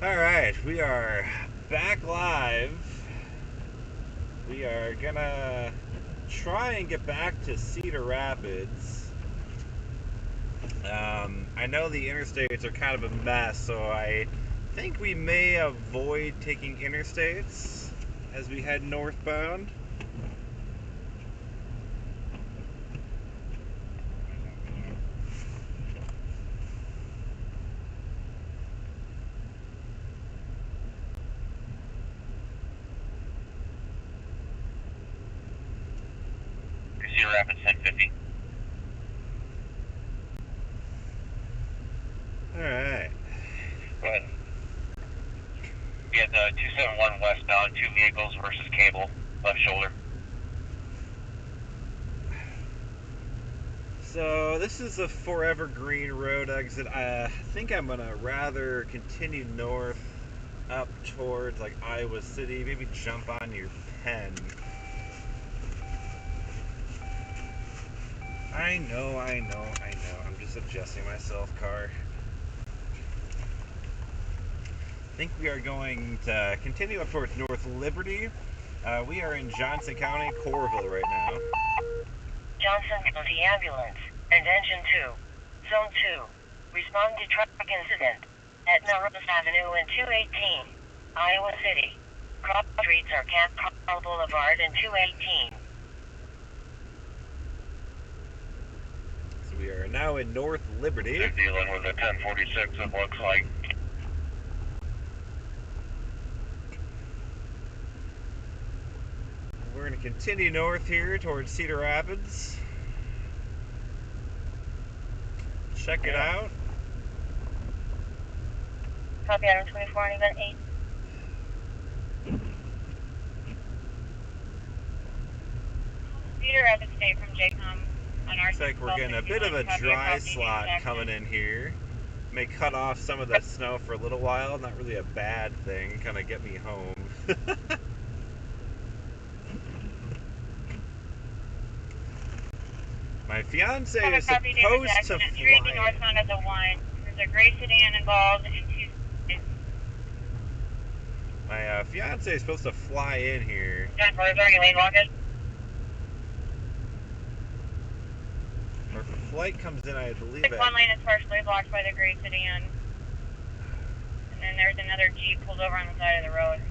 Alright, we are back live. We are gonna try and get back to Cedar Rapids. I know the interstates are kind of a mess, so I think we may avoid taking interstates as we head northbound. Cedar Rapids 1050. Alright. Go ahead. We had 271 westbound, two vehicles versus cable, left shoulder. So this is a Forever Green Road exit. I think I'm gonna rather continue north up towards like Iowa City, maybe jump on your Penn. I know. I'm just adjusting myself, car. I think we are going to continue up towards North Liberty. We are in Johnson County, Coralville right now. Johnson County Ambulance and Engine 2, Zone 2. Respond to truck incident at Melrose Avenue and 218, Iowa City. Cross streets are Camp Carl Boulevard and 218. So we are now in North Liberty. They're dealing with a 1046, it looks like. We're going to continue north here towards Cedar Rapids. Check it out. Copy item 24 and event 8. Cedar Rapids State from JCOM on our. Looks like we're getting a bit of a dry slot coming in here. May cut off some of the snow for a little while. Not really a bad thing. Kind of get me home. My fiance is supposed to fly. Northbound at the 1. There's a gray sedan involved and two. My fiance is supposed to fly in here. Is there any lane blockage? Or if a flight comes in, I believe it. One lane is partially blocked by the gray sedan. And then there's another Jeep pulled over on the side of the road.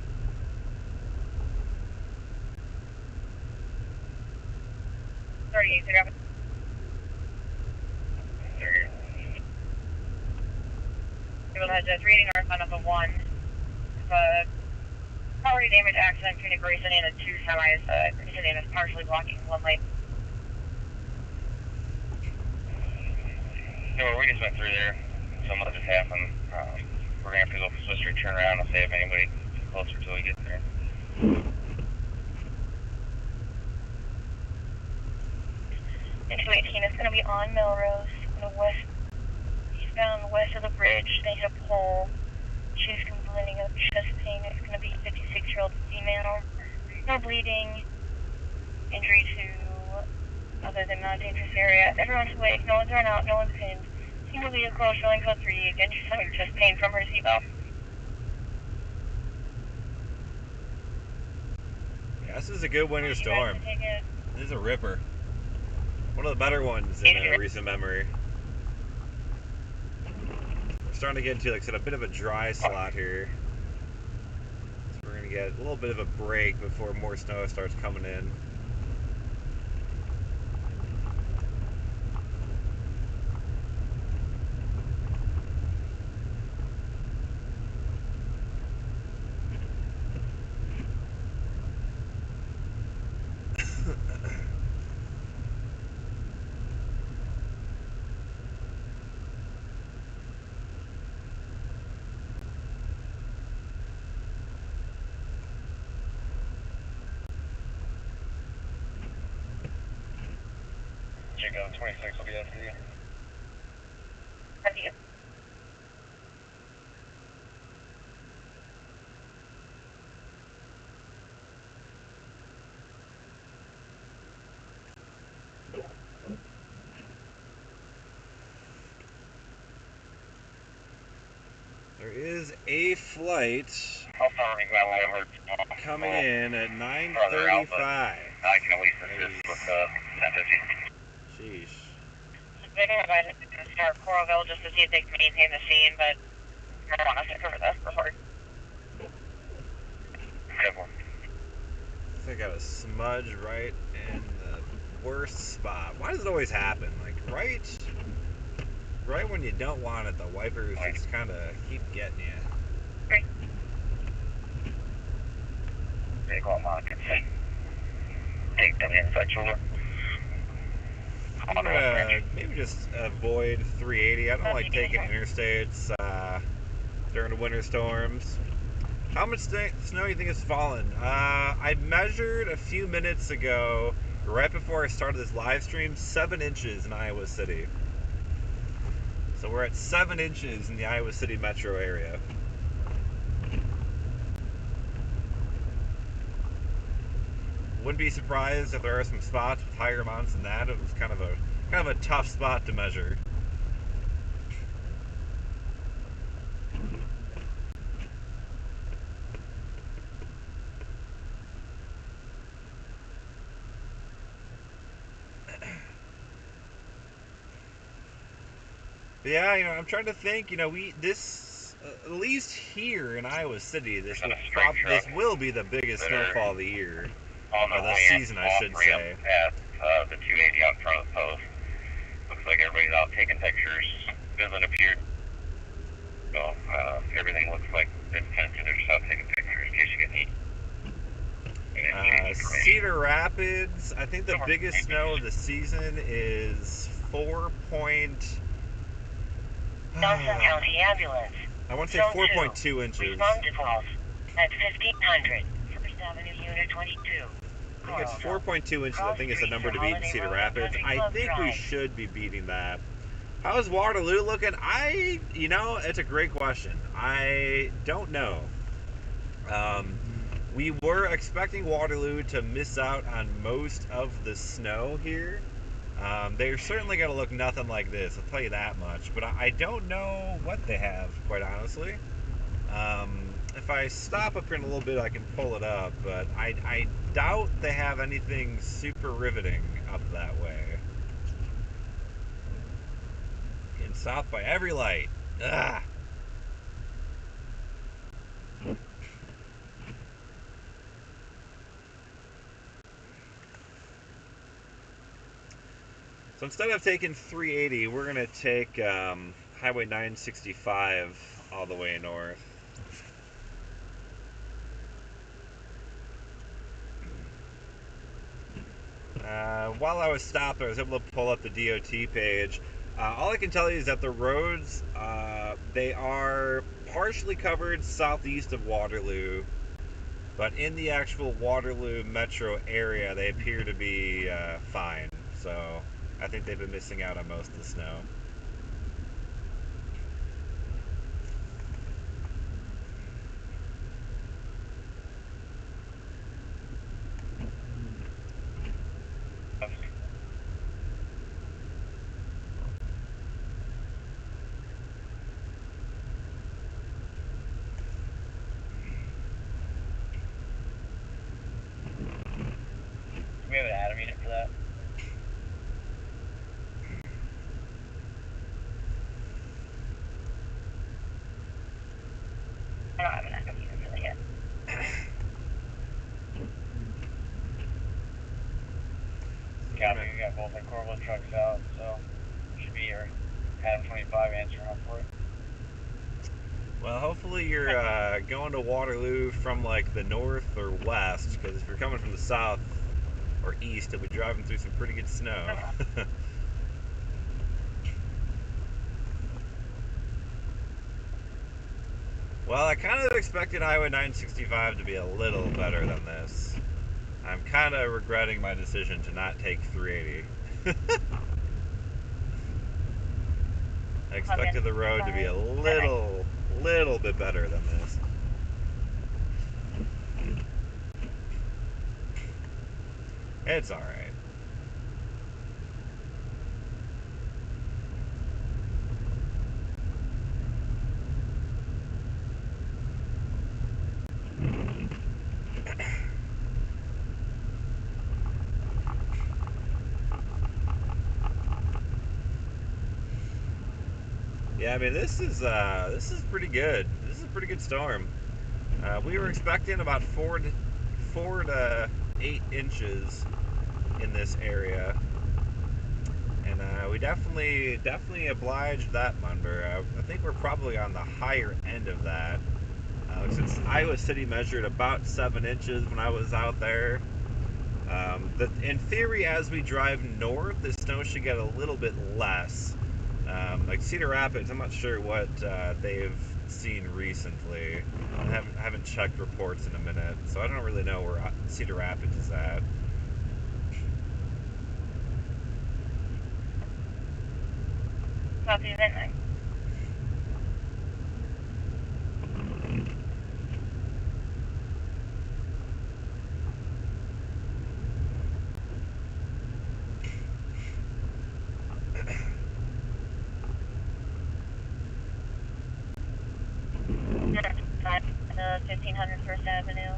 People has a 380 northbound of the 1. Property damage accident between a gray sedan and two semis. Gray sedan is partially blocking one lane. No, we just went through there. Something just happened. We're going to have to go for Swiss Street, turn around and see if anybody closer till we get there. And 218 is going to be on Melrose, in the west, eastbound west of the bridge. They hit a pole. She's complaining of chest pain. It's going to be a 56-year-old female. No bleeding. Injury to other than non-dangerous area. Everyone's awake. No one's run out. No one's pinned. Single vehicle showing code 3. Again, she's having chest pain from her seatbelt. Yeah, this is a good winter storm. This is a ripper. One of the better ones in recent memory. We're starting to get into, like I said, a bit of a dry slot here. So we're going to get a little bit of a break before more snow starts coming in. Check out 26 will be after you. Have you? There is a flight How far are we going over? coming in at Further out, but 9:35. I can at least assist with 1050. Sheesh. They're going to invite us to start Coralville just to see if they can maintain the scene, but I don't want us to cover the report. Good one. I think I got a smudge right in the worst spot. Why does it always happen? Like right when you don't want it, the wipers just kind of keep getting you. Vehicle on Monica. Take them inside shoulder. I'm gonna maybe just avoid 380. I don't like taking interstates during the winter storms. How much snow do you think has fallen? I measured a few minutes ago, right before I started this live stream, 7 inches in Iowa City. So we're at 7 inches in the Iowa City metro area. Wouldn't be surprised if there are some spots with higher amounts than that. It was kind of a tough spot to measure. Yeah, I'm trying to think. At least here in Iowa City, this will be the biggest snowfall of the year, On or the season, I should say. At the 280 out in front of the post. Looks like everybody's out taking pictures. Doesn't appear. So everything looks like it's empty. They're just out taking pictures in case you get any. Cedar Rapids, I think the biggest snow of the season is 4 point. Johnson County Ambulance. I want to say 4.2 inches. Respond to calls at 1500. First Avenue Unit 22. I think it's 4.2 inches. I think it's the number to beat in Cedar Rapids. I think we should be beating that. How's Waterloo looking? It's a great question. I don't know. We were expecting Waterloo to miss out on most of the snow here. They're certainly going to look nothing like this, I'll tell you that much. But I don't know what they have, quite honestly. If I stop up here in a little bit, I can pull it up. But I doubt they have anything super riveting up that way. Getting stopped by every light. Ugh. So instead of taking 380, we're going to take Highway 965 all the way north. While I was stopped, I was able to pull up the DOT page. All I can tell you is that the roads, they are partially covered southeast of Waterloo, but in the actual Waterloo metro area, they appear to be fine. So I think they've been missing out on most of the snow. Do we have an Adam unit for that? I don't have an active unit for that yet. Copy, we got both our Corvette trucks out, so should be your Adam 25 answer up for it. Well, hopefully you're going to Waterloo from like the north or west, because if you're coming from the south or east, you'll be driving through some pretty good snow. Well, I kind of expected Highway 965 to be a little better than this. I'm kind of regretting my decision to not take 380. I expected the road to be a little bit better than this. It's alright. Yeah, I mean this is pretty good. This is a pretty good storm. We were expecting about 4 to 8 inches in this area, and we definitely obliged that number. I think we're probably on the higher end of that. Since Iowa City measured about 7 inches when I was out there. In theory, as we drive north, the snow should get a little bit less. Like Cedar Rapids, I'm not sure what they've seen recently. I haven't checked reports in a minute, so I don't really know where Cedar Rapids is at. Copy that 9. The 1500 First Avenue.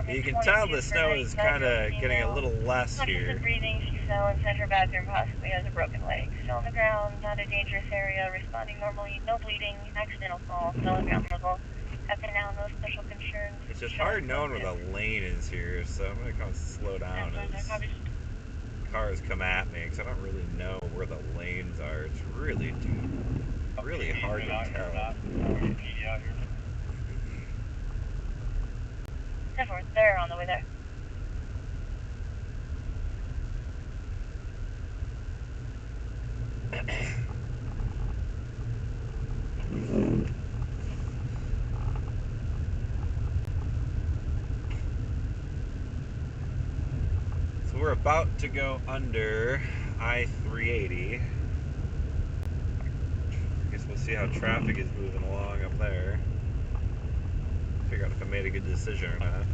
You can tell the snow is kind of getting a little less here. Breathing, she fell inside her bathroom, possibly has a broken leg. Still on the ground, not a dangerous area, responding normally, no bleeding, accidental fall, still on ground level. After now, no special concerns. It's just hard knowing where the lane is here, so I'm going to kind of slow down as cars come at me, because I don't really know where the lanes are. It's really hard to tell. 10-4, they're on the way there. So we're about to go under I-380. Guess we'll see how traffic is moving along up there. Figure out if I made a good decision or not.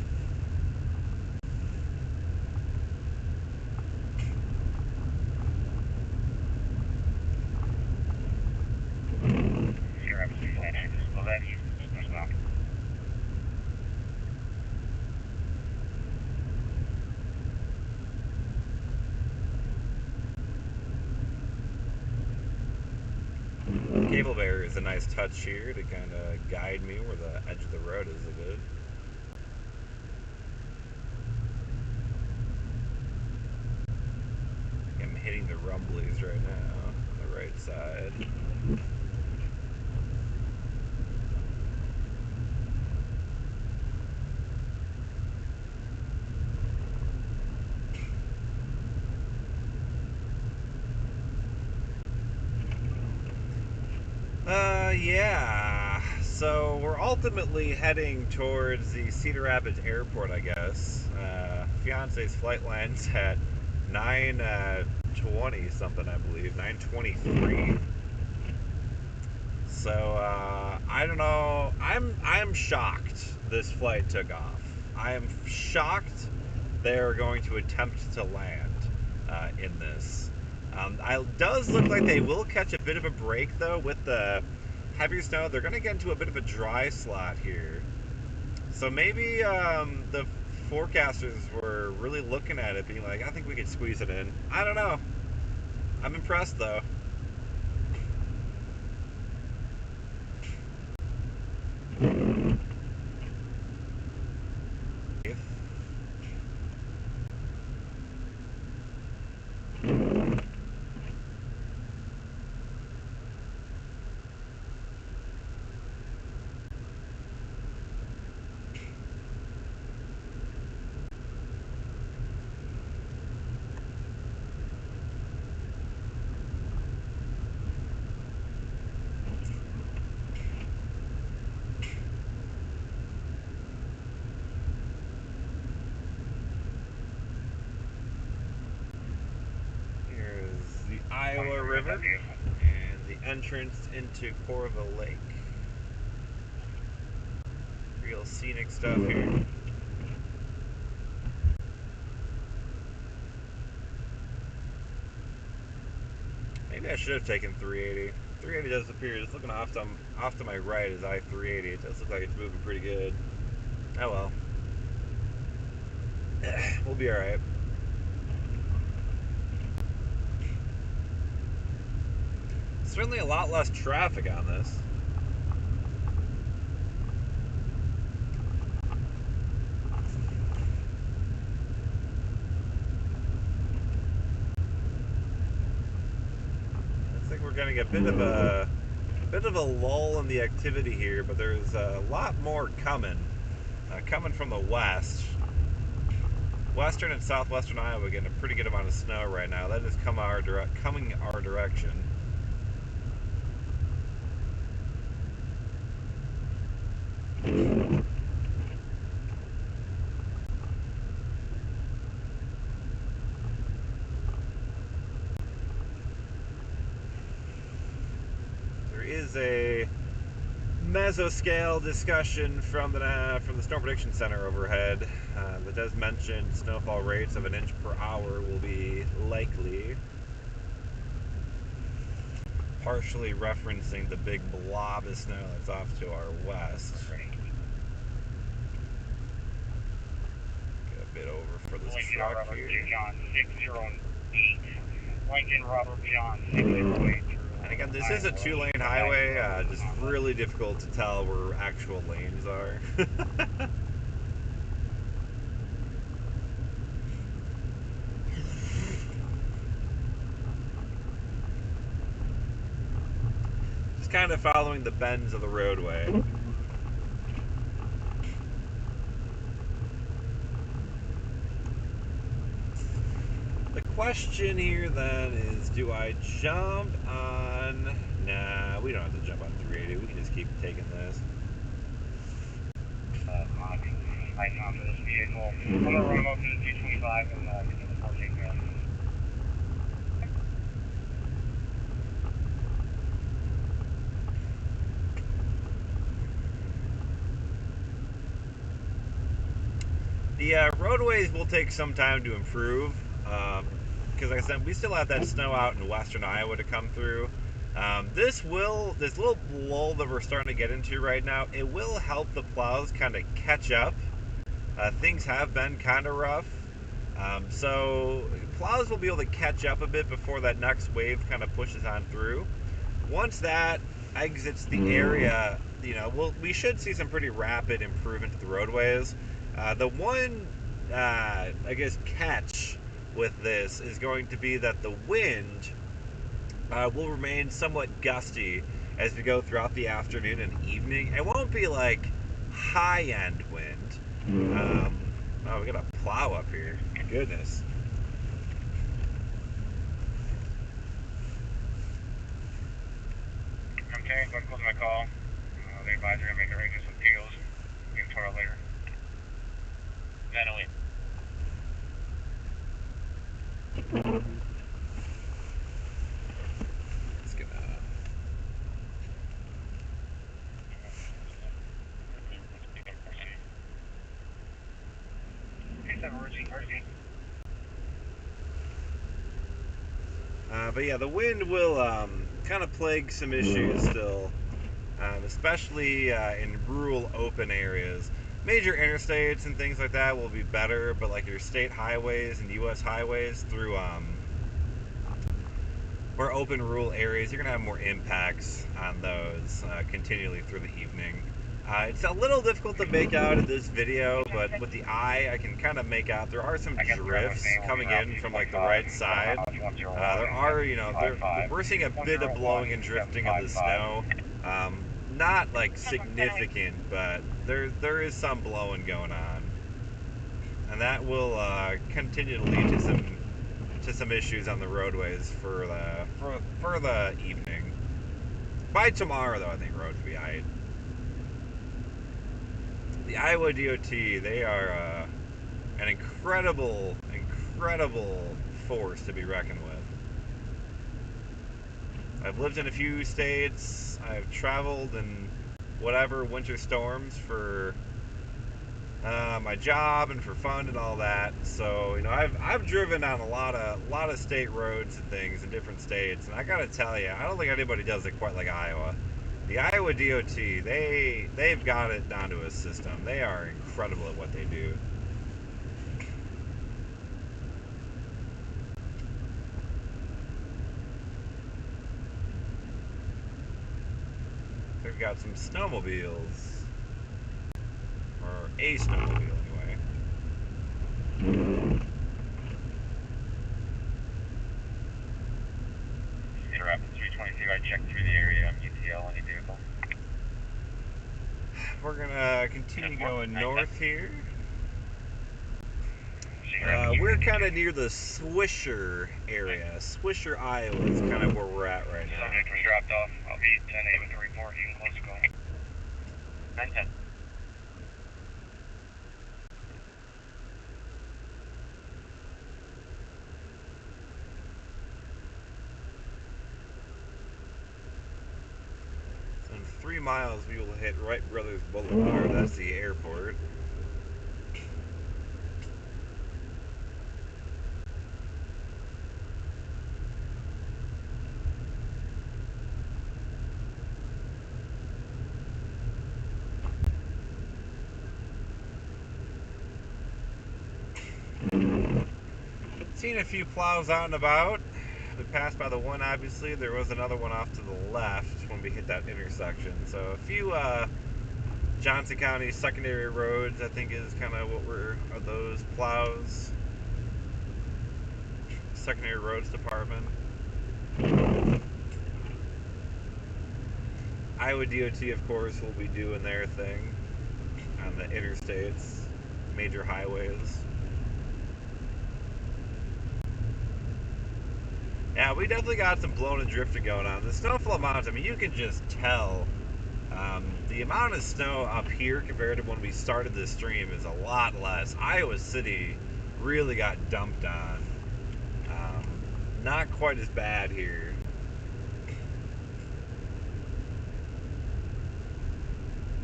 Cable barrier is a nice touch here to kind of guide me where the edge of the road is a bit. I'm hitting the rumblies right now on the right side. Yeah. So we're ultimately heading towards the Cedar Rapids Airport, I guess. Fiance's flight lands at 9:20 something, I believe, 9:23. So I don't know. I'm shocked this flight took off. I am shocked they're going to attempt to land in this. It does look like they will catch a bit of a break, though, with the heavier snow. They're going to get into a bit of a dry slot here. So maybe the forecasters were really looking at it, being like, I think we could squeeze it in. I don't know. I'm impressed, though. Iowa River and the entrance into Corva Lake. Real scenic stuff here. Maybe I should have taken 380. 380 does appear, just looking off to my right is I-380. It does look like it's moving pretty good. Oh well. We'll be alright. Certainly a lot less traffic on this. Looks like we're getting a bit of a lull in the activity here, but there's a lot more coming from the west. Western and southwestern Iowa getting a pretty good amount of snow right now. That is coming our direction. There is a mesoscale discussion from the Snow Prediction Center overhead that does mention snowfall rates of 1 inch per hour will be likely, partially referencing the big blob of snow that's off to our west. Get a bit over for this truck Robert here. John 608. Lincoln Robert John 608. And again, this is a 2-lane highway, just really difficult to tell where actual lanes are. Just kind of following the bends of the roadway. The question here then is, do I jump on... Nah, we don't have to jump on 380. We can just keep taking this. I found this vehicle. I'm going to run him up to the 225 and I'll take that. The roadways will take some time to improve, because like I said, we still have that snow out in western Iowa to come through. This little lull that we're starting to get into right now, it will help the plows kind of catch up. Things have been kind of rough, so plows will be able to catch up a bit before that next wave kind of pushes on through. Once that exits the area, you know, we should see some pretty rapid improvement to the roadways. The one, I guess, catch with this is going to be that the wind will remain somewhat gusty as we go throughout the afternoon and evening. It won't be like high-end wind. Oh, we got a plow up here. Goodness. I'm Terry, go ahead and close my call. They advise they're going to make arrangements with Peels. Give them tomorrow later. 908. It's gonna... But yeah, the wind will kind of plague some issues still, especially in rural open areas. Major interstates and things like that will be better, but like your state highways and U.S. highways through more open rural areas, you're going to have more impacts on those continually through the evening. It's a little difficult to make out in this video, but with the eye, I can kind of make out there are some drifts coming in from like the right side. There are, you know, we're seeing a bit of blowing and drifting of the snow. Not like significant, but there is some blowing going on, and that will continue to lead to some issues on the roadways for the evening. By tomorrow, though, I think roads will be aight. The Iowa DOT, they are an incredible force to be reckoned with. I've lived in a few states. I've traveled in whatever winter storms for my job and for fun and all that. So you know, I've driven on a lot of state roads and things in different states, and I gotta tell you, I don't think anybody does it quite like Iowa. The Iowa DOT, they've got it down to a system. They are incredible at what they do. we've got some snowmobiles. Or a snowmobile, anyway. Cedar Rapids 322, I checked through the area. UTL, any vehicle? We're gonna continue going north here. We're kind of near the Swisher area. Swisher, Iowa is kind of where we're at right now. Subject was dropped off. I'll be 10-8 with the report. You can close the call. 9-10. So in 3 miles, we will hit Wright Brothers Boulevard. That's the airport. Seen a few plows out and about. We passed by the one, obviously. There was another one off to the left when we hit that intersection. So a few Johnson County secondary roads, I think, is kind of what are those plows. Secondary Roads Department. Iowa DOT, of course, will be doing their thing on the interstates, major highways. Yeah, we definitely got some blowing and drifting going on. The snowfall amounts, I mean, you can just tell the amount of snow up here compared to when we started this stream is a lot less. Iowa City really got dumped on. Not quite as bad here.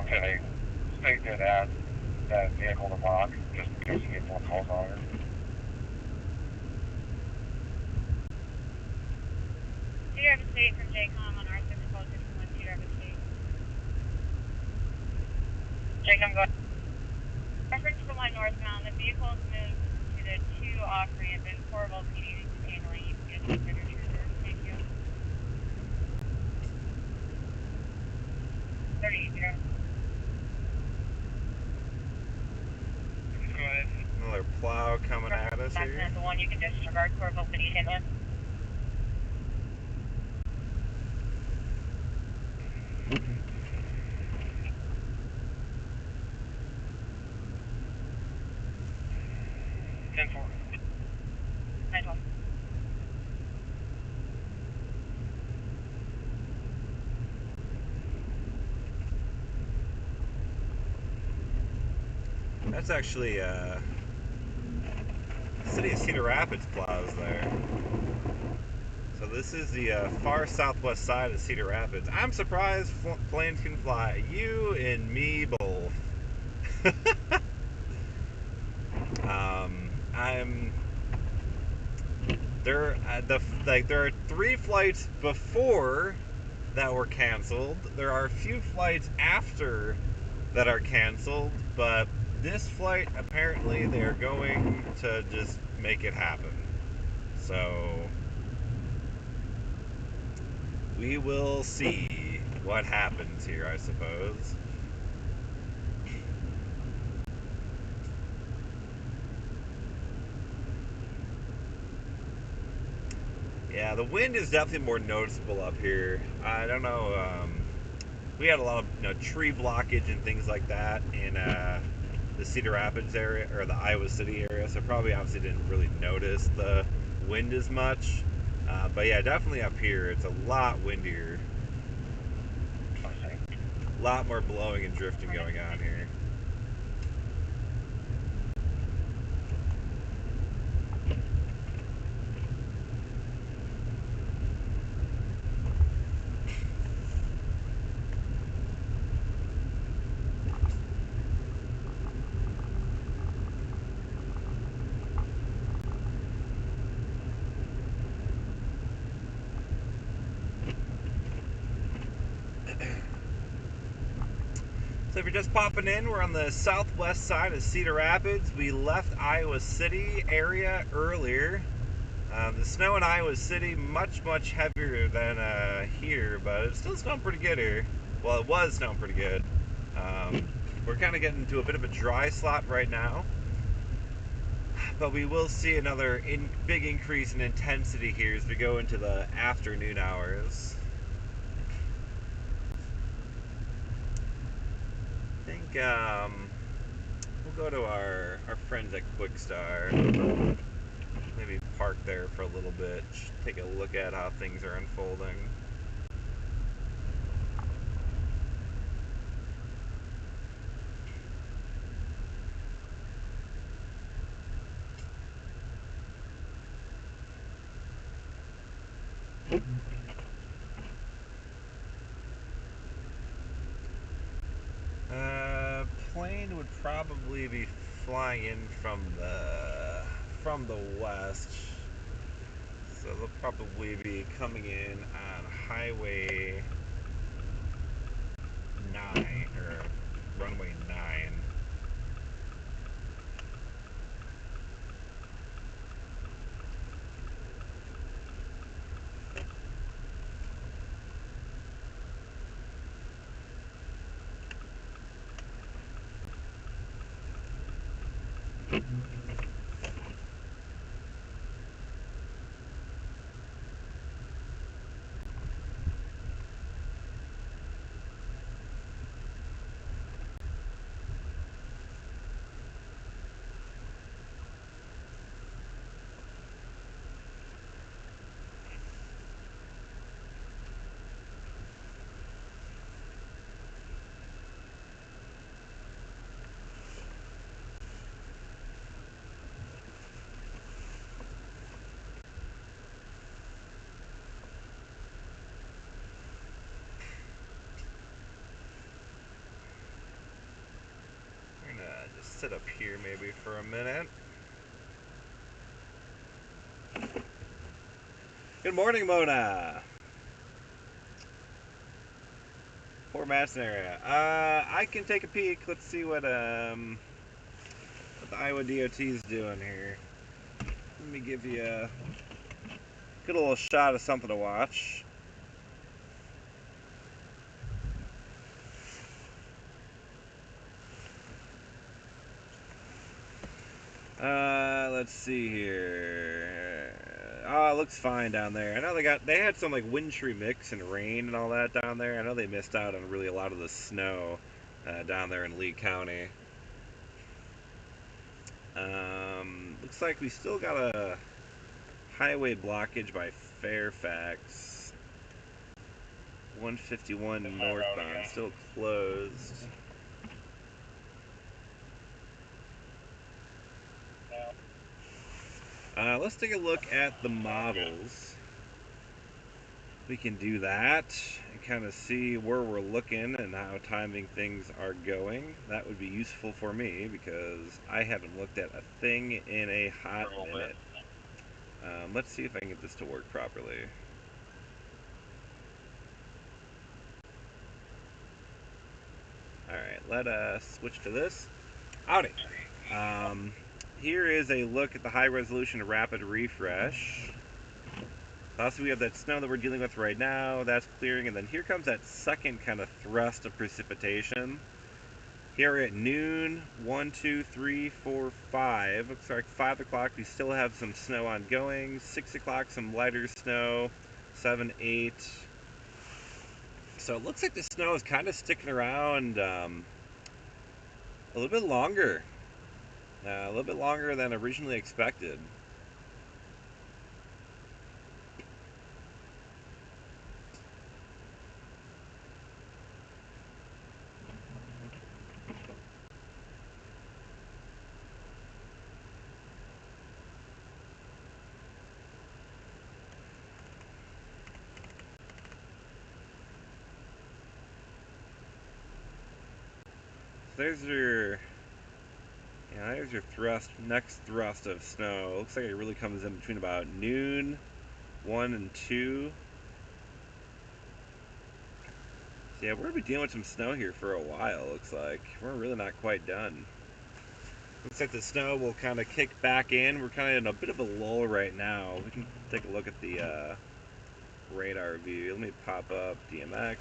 Okay, state that as that vehicle in the box, just in case you get more calls on it. Cedar Rapids State from JCOM on R6 closest to 1 Cedar Rapids State. JCOM, go ahead. Reference to the one northbound, the vehicle is moved to the 2 off ramp in Corval PD handling. You can get the signature reserve. Thank you. 30. Go ahead. Another plow coming at us here. That's the one you can disregard. Corval PD handling. That's actually City of Cedar Rapids plows there. So this is the far southwest side of Cedar Rapids. I'm surprised planes can fly. You and me both. There are 3 flights before that were canceled. There are a few flights after that are canceled, but this flight, apparently, they are going to just make it happen. So we will see what happens here, I suppose. Yeah, the wind is definitely more noticeable up here. I don't know. We had a lot of tree blockage and things like that in the Cedar Rapids area or the Iowa City area, so probably obviously didn't really notice the wind as much. But yeah, definitely up here, it's a lot windier. A lot more blowing and drifting going on here. So if you're just popping in, we're on the southwest side of Cedar Rapids. We left Iowa City area earlier. The snow in Iowa City much heavier than here, but it's still snowing pretty good here. Well, it was snowing pretty good. We're kind of getting into a bit of a dry slot right now, but we will see another big increase in intensity here as we go into the afternoon hours. I think we'll go to our friends at Quickstar. Maybe park there for a little bit, take a look at how things are unfolding. Plane would probably be flying in from the west, so they'll probably be coming in on Highway 9 or runway 9. I'm gonna just sit up here maybe for a minute. Good morning, Mona. Poor Madison area. I can take a peek. Let's see what the Iowa DOT is doing here. Let me give you a good little shot of something to watch. Let's see here. Oh, it looks fine down there. I know they had some like wintry mix and rain and all that down there. I know they missed out on really a lot of the snow down there in Lee County. Looks like we still got a highway blockage by Fairfax. 151 northbound, still closed. Let's take a look at the models. We can do that and kind of see where we're looking and how timing things are going. That would be useful for me because I haven't looked at a thing in a hot minute. Let's see if I can get this to work properly. Alright, let us switch to this. Howdy. Here is a look at the high resolution rapid refresh. Also, we have that snow that we're dealing with right now. That's clearing, and then here comes that second kind of thrust of precipitation. Here we're at noon, 1, 2, 3, 4, 5. Looks like 5 o'clock, we still have some snow ongoing. 6 o'clock, some lighter snow. 7, 8. So it looks like the snow is kind of sticking around a little bit longer. A little bit longer than originally expected. There's your next thrust of snow. Looks like it really comes in between about noon, 1 and 2. So yeah, we're going to be dealing with some snow here for a while, looks like. We're really not quite done. Looks like the snow will kind of kick back in. We're kind of in a bit of a lull right now. We can take a look at the radar view. Let me pop up DMX.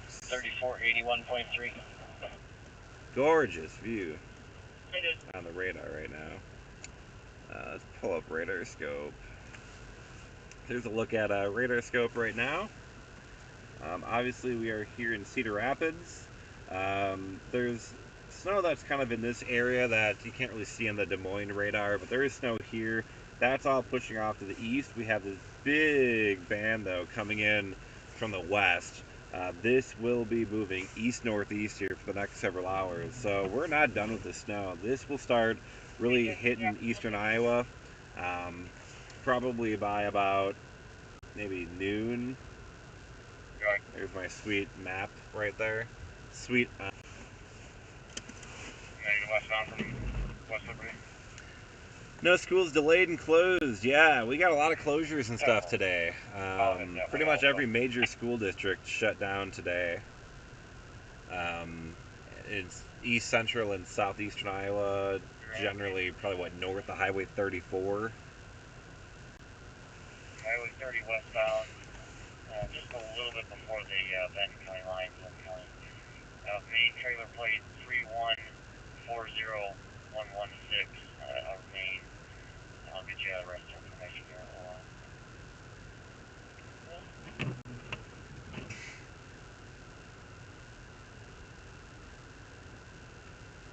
3481.3. Gorgeous view on the radar right now. Let's pull up radar scope. Here's a look at radar scope right now. Obviously, we are here in Cedar Rapids. There's snow that's kind of in this area that you can't really see on the Des Moines radar, but there is snow here. That's all pushing off to the east. We have this big band, though, coming in from the west. This will be moving east-northeast here for the next several hours. So we're not done with the snow. This will start really hitting eastern Iowa probably by about maybe noon. There's my sweet map right there. Sweet. Westbound from West Liberty. No schools delayed and closed. Yeah, we got a lot of closures and stuff today. Pretty much every major school district shut down today. It's east central and southeastern Iowa, generally probably north of Highway 34. Highway 30 westbound, just a little bit before the Benton County line. Main trailer plate 3140116 out of Maine. I'll get you the rest of the information here in a little while.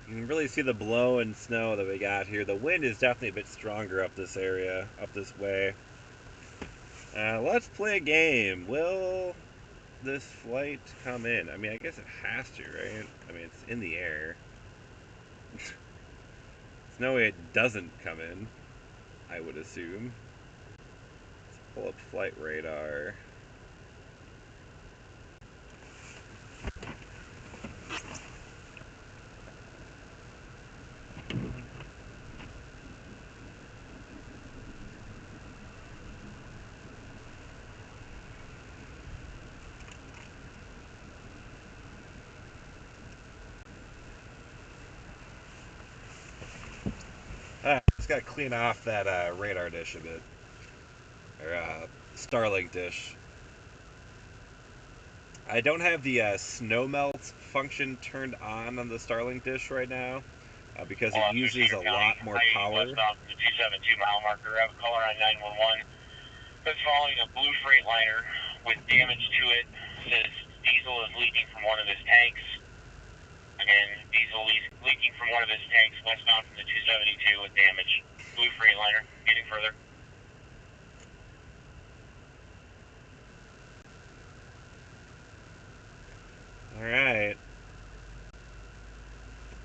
You can really see the blow and snow that we got here. The wind is definitely a bit stronger up this area, up this way. Let's play a game. Will this flight come in? I mean, I guess it has to, right? I mean, it's in the air. There's no way it doesn't come in, I would assume. Let's pull up flight radar. Just gotta clean off that radar dish a bit. Or Starlink dish. I don't have the snow melt function turned on the Starlink dish right now because it uses a lot more power. Westbound from the 272 mile marker, I have a caller on 911 that's following a blue Freightliner with damage to it. Says diesel is leaking from one of his tanks. And diesel leaking from one of his tanks westbound from the 272 with damage. Blue Freightliner, getting further. Alright.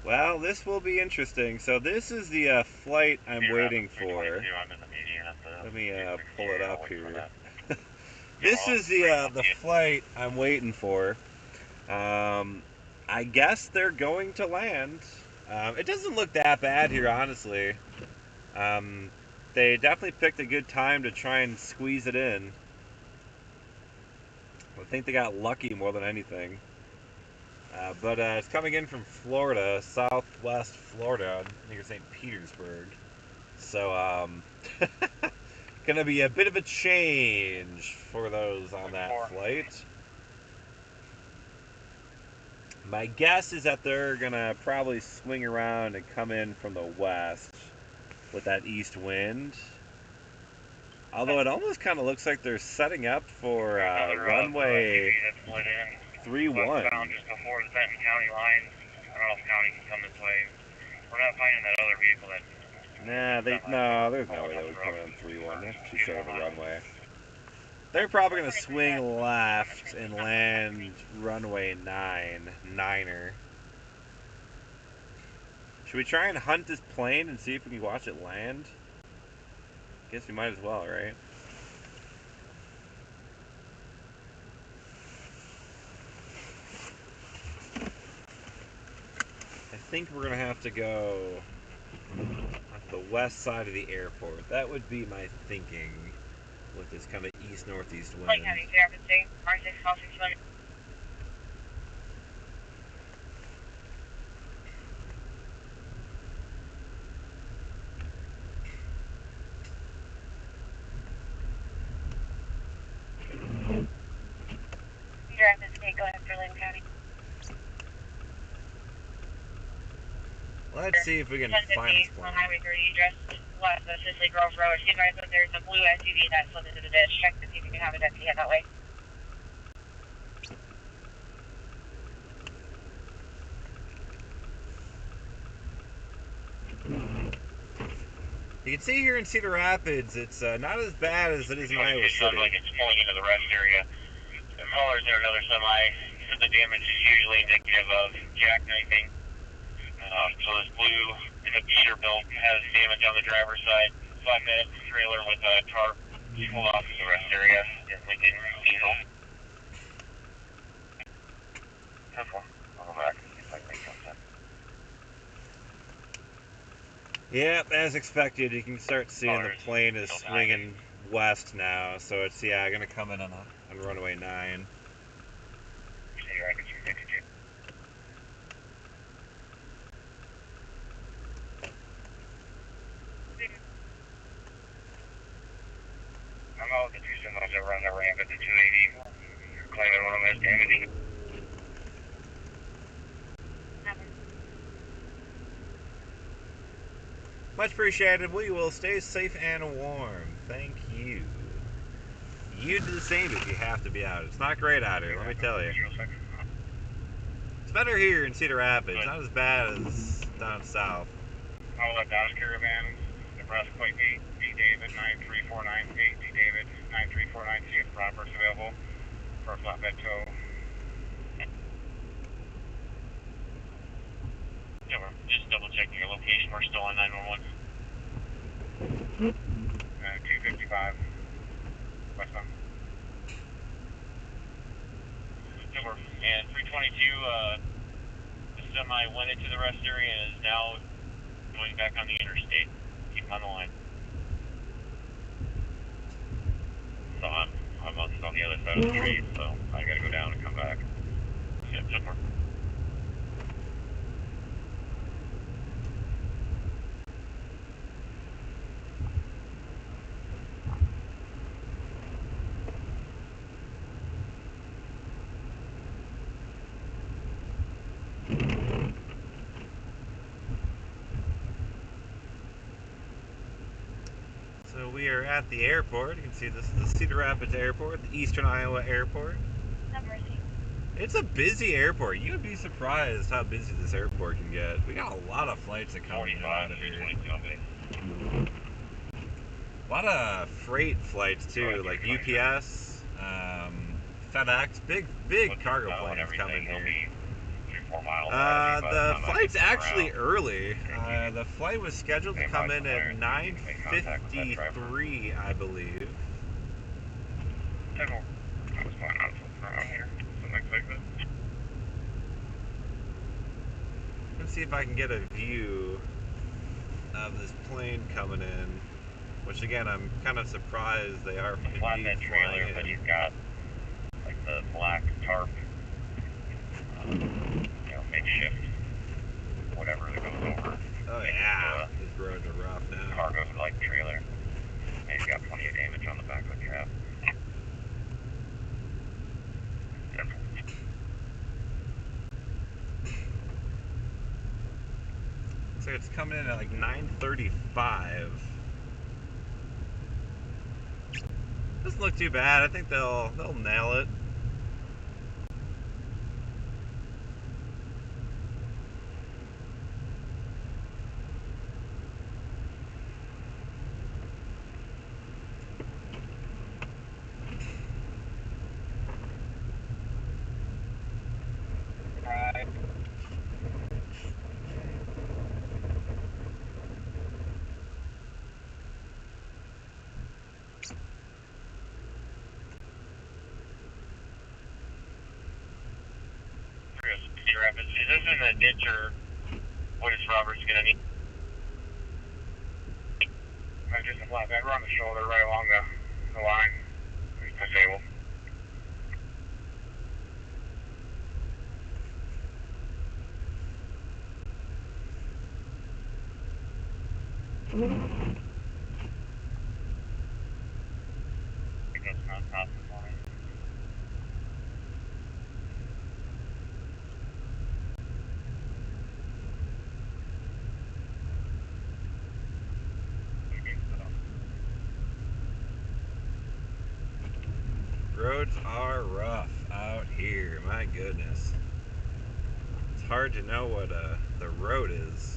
Well, this will be interesting. So this is the flight I'm waiting for. Let me pull it up here. This is the flight I'm waiting for. I guess they're going to land. It doesn't look that bad here, honestly. They definitely picked a good time to try and squeeze it in. I think they got lucky more than anything. But it's coming in from Florida, southwest Florida, near St. Petersburg. So, gonna be a bit of a change for those on that flight. My guess is that they're gonna probably swing around and come in from the west with that east wind. Although it almost kind of looks like they're setting up for runway 31. Just before the Benton County line. I don't know if county can come this way. We're not finding that other vehicle that. No, there's no way they would come in 3-1. That's too short of a runway. They're probably gonna swing left and land runway 9er. Should we try and hunt this plane and see if we can watch it land? Guess we might as well, right? I think we're gonna have to go on the west side of the airport. That would be my thinking with this kind of east-northeast wind. go after Lynn County. Let's see if we can find this plane. On Highway 30, just west of Cicely Grove Road. She advised that there's a blue SUV that slipped into the ditch. Check to see if you can have a deputy head that way. You can see here in Cedar Rapids, it's not as bad as it is in Iowa It sounds City. like it's pulling into the rest area. The caller's near another semi. He said the damage is usually indicative of jackknifing. So this blue Peterbilt has damage on the driver's side. 5-minute trailer with a tarp pulled off in the rest area. Lincoln diesel. 10-4. I'll go back. If I can make something. Yep, as expected, you can start seeing the plane is swinging west now. So it's, yeah, going to come in on runway 9. Cedar Rapids 362. I'm out with the 2 semis that run the ramp at the 280. Claiming one of them has damage. Much appreciated. We will stay safe and warm. Thank you. You do the same if you have to be out. It's not great out here, let me tell you. It's better here in Cedar Rapids. Not as bad as down south. All that Dodge Caravan, Nebraska Plate 8, D David, 9349, 8 D David, 9349, see if the Robert's available for a flatbed tow. Yeah, we're just double checking your location. We're still on 911. 255, westbound. Silver. And 322, the semi went into the rest area and is now going back on the interstate. Keep him on the line. So I'm on the other side of the tree, so I gotta go down and come back. Yeah, Silver. So we are at the airport. You can see this is the Cedar Rapids Airport, the Eastern Iowa Airport. It's a busy airport. You would be surprised how busy this airport can get. We got a lot of flights that come in and out of here. A lot of freight flights too, like UPS, FedEx, big cargo planes coming here. The flight's actually early. The flight was scheduled to come in at 9:53, I believe. Let's see if I can get a view of this plane coming in. Which again, I'm kind of surprised they are indeed flying in. But he's got like the black tarp, makeshift, whatever that goes over. Oh yeah, these roads are rough now. Cargo like trailer, and he's got plenty of damage on the back of the cab. So it's coming in at like 9:35. Doesn't look too bad. I think they'll nail it. Is this in the ditch or what is Roberts going to need? Just a flatbed. We're on the shoulder right along the line. Disabled. roads are rough out here. My goodness. It's hard to know what the road is.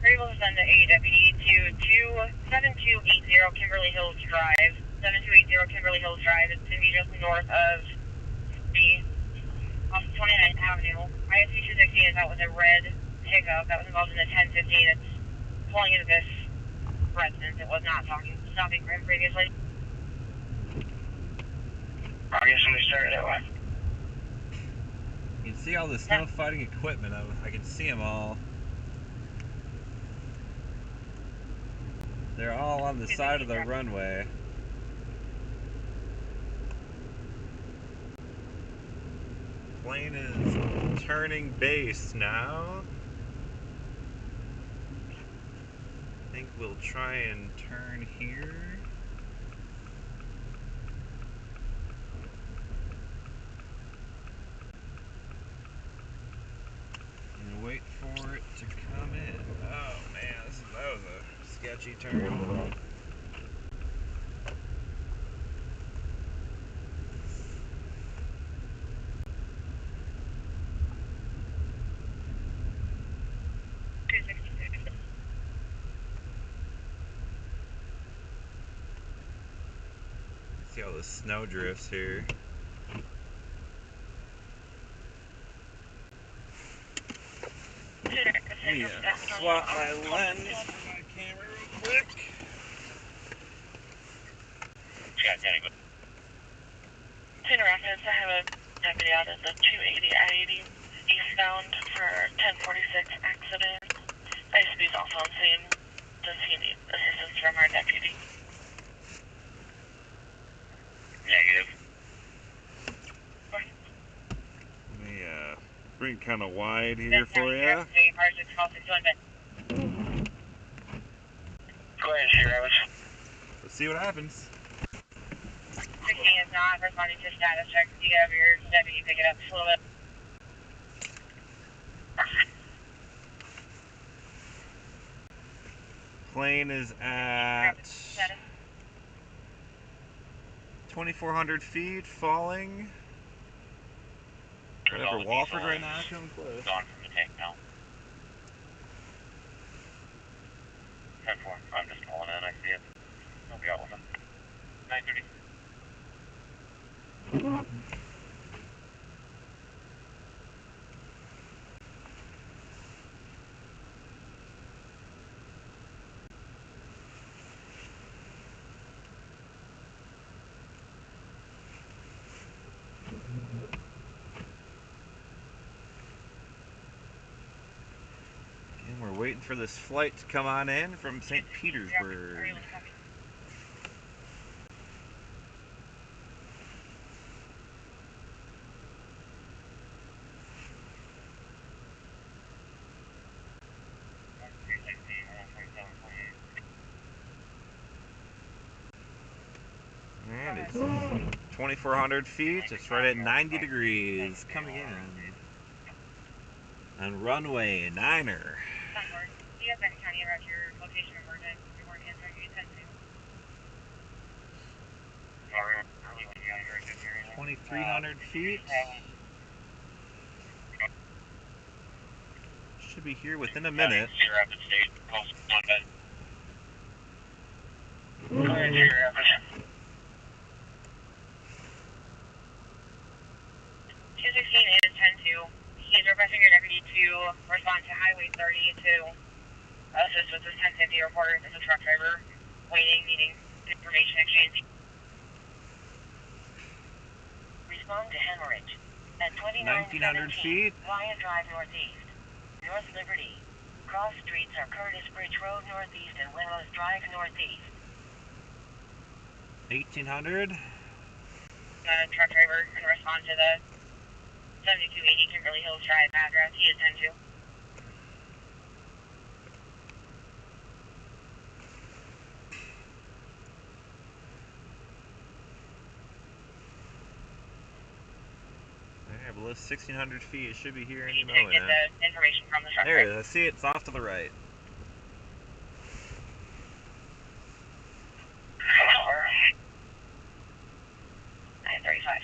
We're able to send the A deputy to 7280 Kimberly Hills Drive. 7280 Kimberly Hills Drive. It's going to be just north of the off 29th Avenue. ISP 216 is out with a red pickup that was involved in the 1015. It's pulling into this residence. It was not stopping for him previously. Obviously, we started that way. You can see all the snow fighting equipment. I can see them all. They're all on the side of the runway. Plane is turning base now. I think we'll try and turn here. And wait for it to come in. Oh man, that was a sketchy turn. See all the snow drifts here. Swap my lens for my camera real quick. Cedar Rapids, I have a deputy out at the 280 I-80 eastbound for 1046 accident. ISP's also on scene. Does he need assistance from our deputy? Negative. Let me bring kind of wide here for you. Go ahead, Sheriff. Let's see what happens. 16 is not responding to status check. Do you have your deputy pick it up just a little bit? Plane is at 2,400 feet, falling. Right over Wofford right now, coming close. Gone from the tank now. 10-4. I'm just pulling in. I see it. I'll be out with him. 9:30. And we're waiting for this flight to come on in from St. Petersburg. And it's 2,400 feet. It's right at 90 degrees coming in. On runway 9er. Do you have any county around your location of emergence? You weren't answering, you tend to. 2,300 feet. Should be here within a minute. Cedar Rapids State. Post 1 bed. Go ahead, Cedar Rapids. 216 is 10-2. He's requesting your deputy to respond to Highway 30 to assist with this 1050 report. There's a truck driver waiting, needing information exchange. Respond to hemorrhage at 1,900 feet. Wyatt Drive Northeast, North Liberty. Cross streets are Curtis Bridge Road Northeast and Willows Drive Northeast. 1,800. Truck driver can respond to the 7280 Kimberly Hills Drive address. He is 10-2. Alright, below 1,600 feet. It should be here any You did moment get now. the information from the truck. There it is. I see it. It's off to the right. Or 9:35.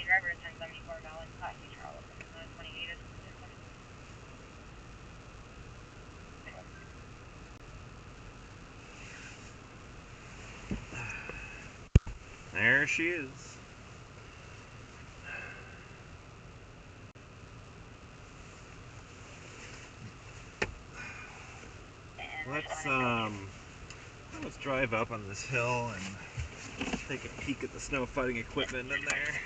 Driver attends $74 class Charles. 28 is There she is. Let's drive up on this hill and take a peek at the snow fighting equipment in there.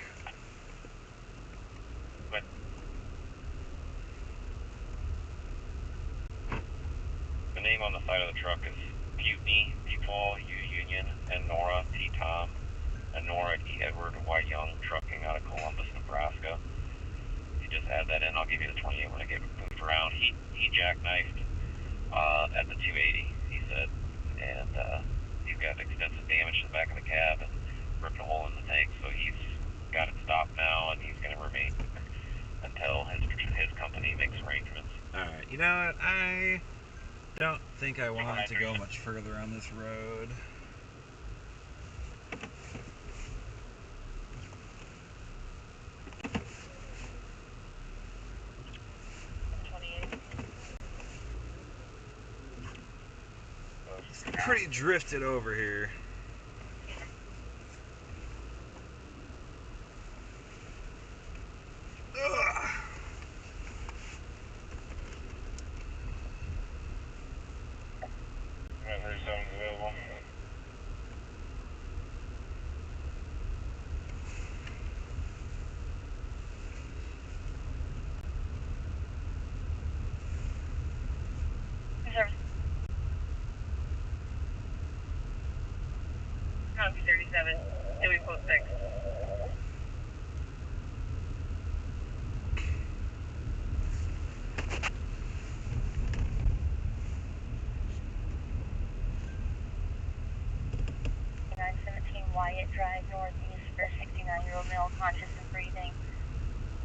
The name on the side of the truck is Mutiny, P-Paul, U-Union, and Nora, T-Tom, and Nora, E. Edward, Y. Young, trucking out of Columbus, Nebraska. If you just add that in, I'll give you the 28 when I get moved around. He jackknifed at the 280, he said, and he's got extensive damage to the back of the cab and ripped a hole in the tank, so he's got it stopped now, and he's going to remain until his company makes arrangements. Alright, you know what? I don't think I want to go much further on this road. It's pretty drifted over here. Ugh. Available. Service. County 37, Dewey Post 6. Wyatt Drive, northeast, for a 69-year-old male, conscious and breathing.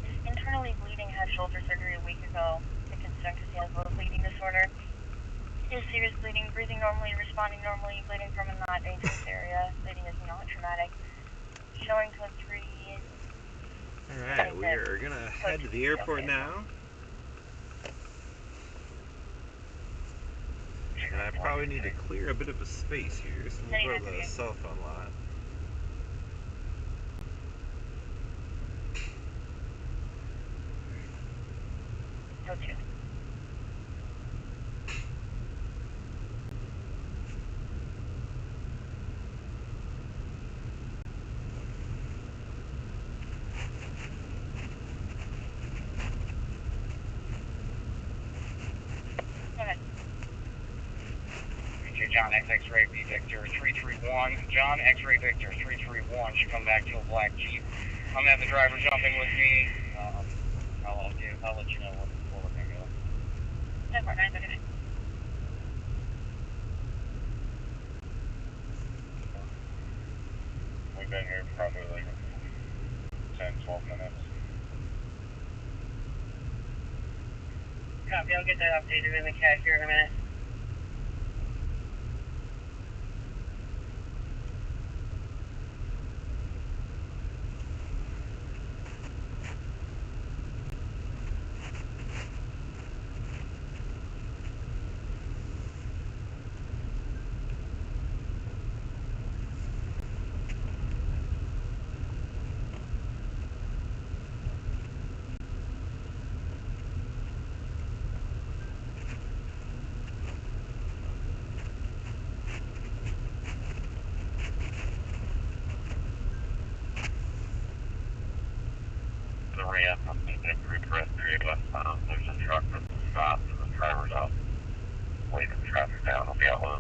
Is internally bleeding, had shoulder surgery a week ago. The concern because he has low bleeding disorder. He has serious bleeding, breathing normally, responding normally, bleeding from a not dangerous area. Bleeding is not traumatic. Showing code 3. Alright, we are gonna head to the airport now. And I probably need to clear a bit of a space here, so we'll go to the cell phone lot. Code 2. John X-Ray Victor 331. John X-Ray Victor 331 should come back to a black Jeep. I'm gonna have the driver jump in with me. I'll let you know where we're gonna go. 10-9, We've been here probably like 10-12 minutes. Copy, I'll get that updated in the CAD here in a minute. The ramp, I'm thinking of regress period westbound. There's a truck that stopped and the driver's out waving the traffic down. will be out low.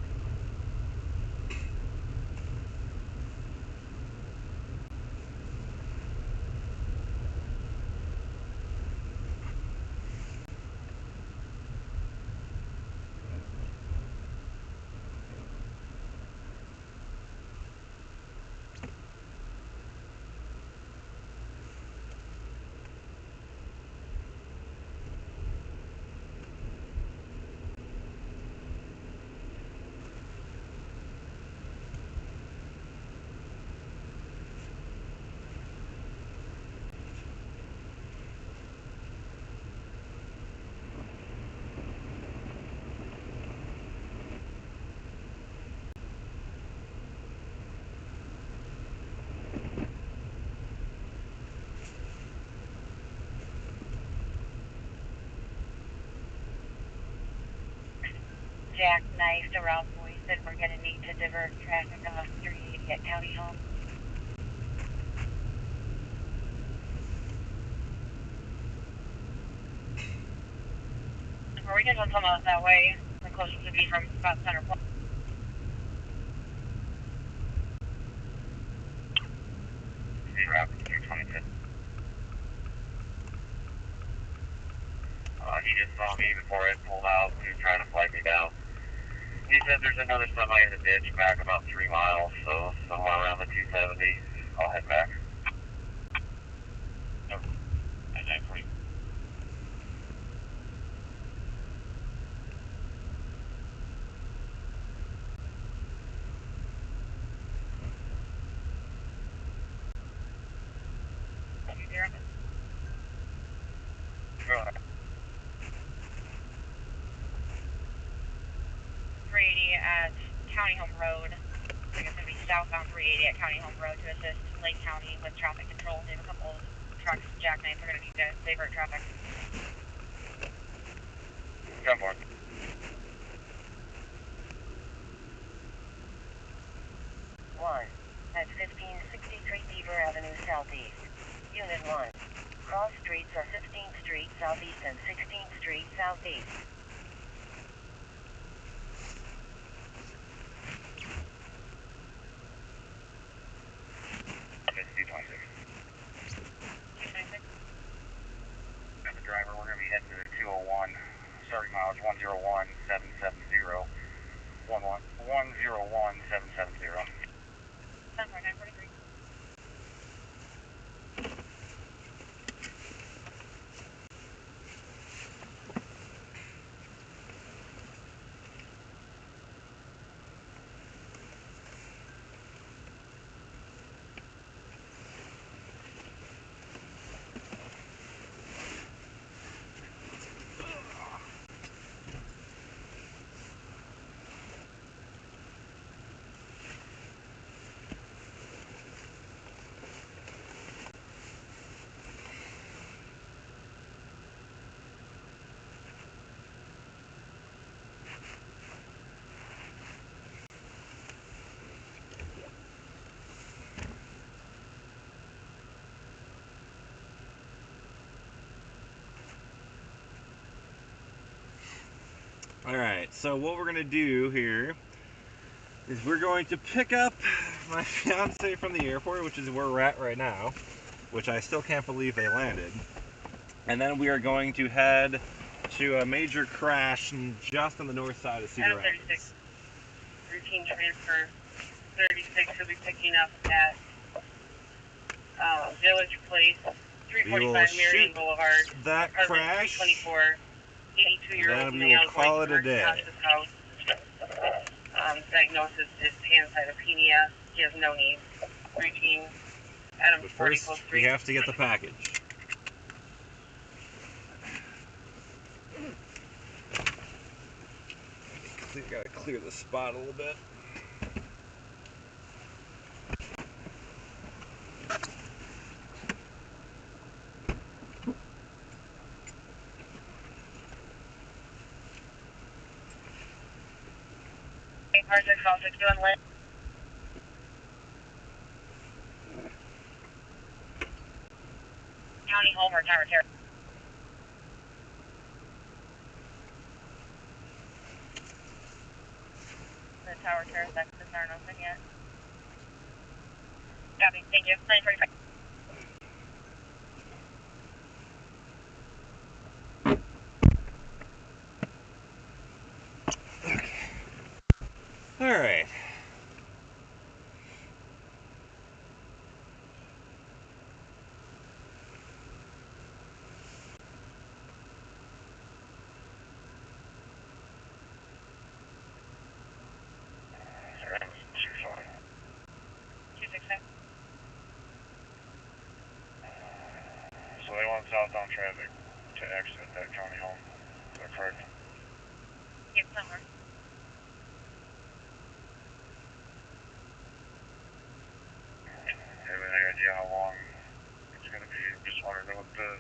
Jackknifed around Boise said we're going to need to divert traffic off 380 at County Home. Are we going to come out that way? The closest would be from about Center Point. Rapid 322. He just saw me before I pulled out. He was trying to flag me down. He said there's another semi in the ditch back about 3 miles, so somewhere around the 270. I'll head back. Nope. And then free. Go ahead. 380 at County Home Road. I guess it'll be southbound 380 at County Home Road to assist Lake County with traffic control. They have a couple of trucks jackknifed. We're going to need to divert traffic. Come on. One at 1563 Beaver Avenue Southeast. Unit 1. Cross streets are 15th Street Southeast and 16th Street Southeast. The driver, we're going to be heading to the 201. Starting mileage 101770. 101770. 943. Alright, so what we're going to do here is we're going to pick up my fiance from the airport, which is where we're at right now, which I still can't believe they landed. And then we are going to head to a major crash just on the north side of Cedar Rapids. 36. Routine transfer 36 will be picking up at Village Place, We will 345 Marion shoot Boulevard, that apartment crash, 324, 82-year-old then we male will call going it a towards day. Tasha's house. Diagnosis is pancytopenia. He has no needs. Routine Adams But 40 first, close we 3. have to get the package. Gotta clear the spot a little bit. Project House 61 Lane. County Home or Tower Terrace. Tower Terrace exits aren't open yet. Copy, thank you. 945. All right. So they want southbound traffic to exit that county home. Is that correct? Yep, somewhere. Have any idea how long it's going to be? Just want to know what the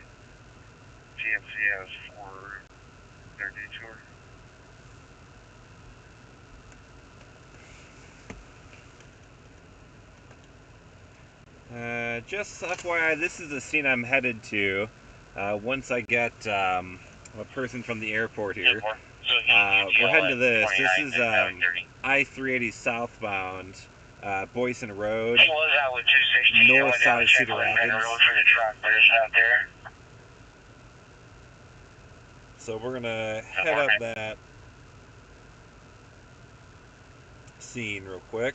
fiance has for their detour. Just FYI, this is the scene I'm headed to once I get a person from the airport here. We're heading to this. This is I-380 southbound, Boyson Road, north side of Cedar Rapids. So we're gonna head up that scene real quick.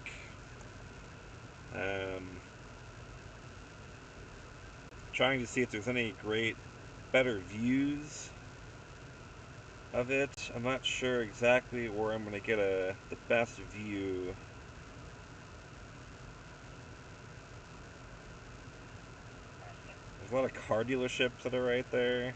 Trying to see if there's any better views of it. I'm not sure exactly where I'm gonna get the best view. There's a lot of car dealerships that are right there.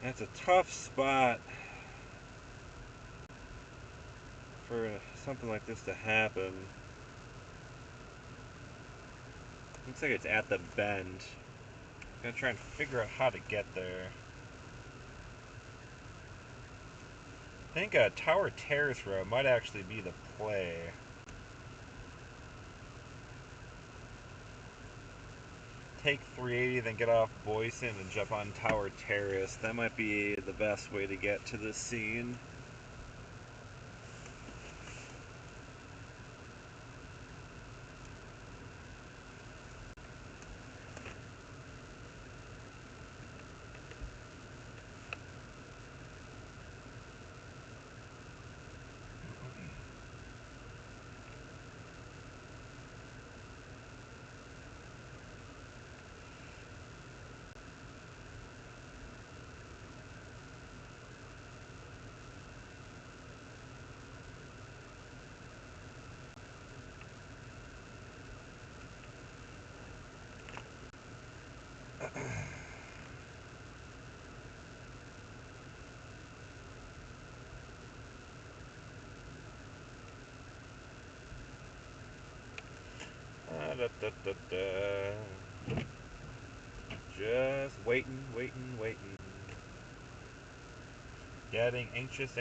That's a tough spot for something like this to happen. Looks like it's at the bend. I'm gonna try and figure out how to get there. I think Tower Terrace Road might actually be the play. Take 380, then get off Boyson and jump on Tower Terrace. That might be the best way to get to this scene. Just waiting. Getting anxious.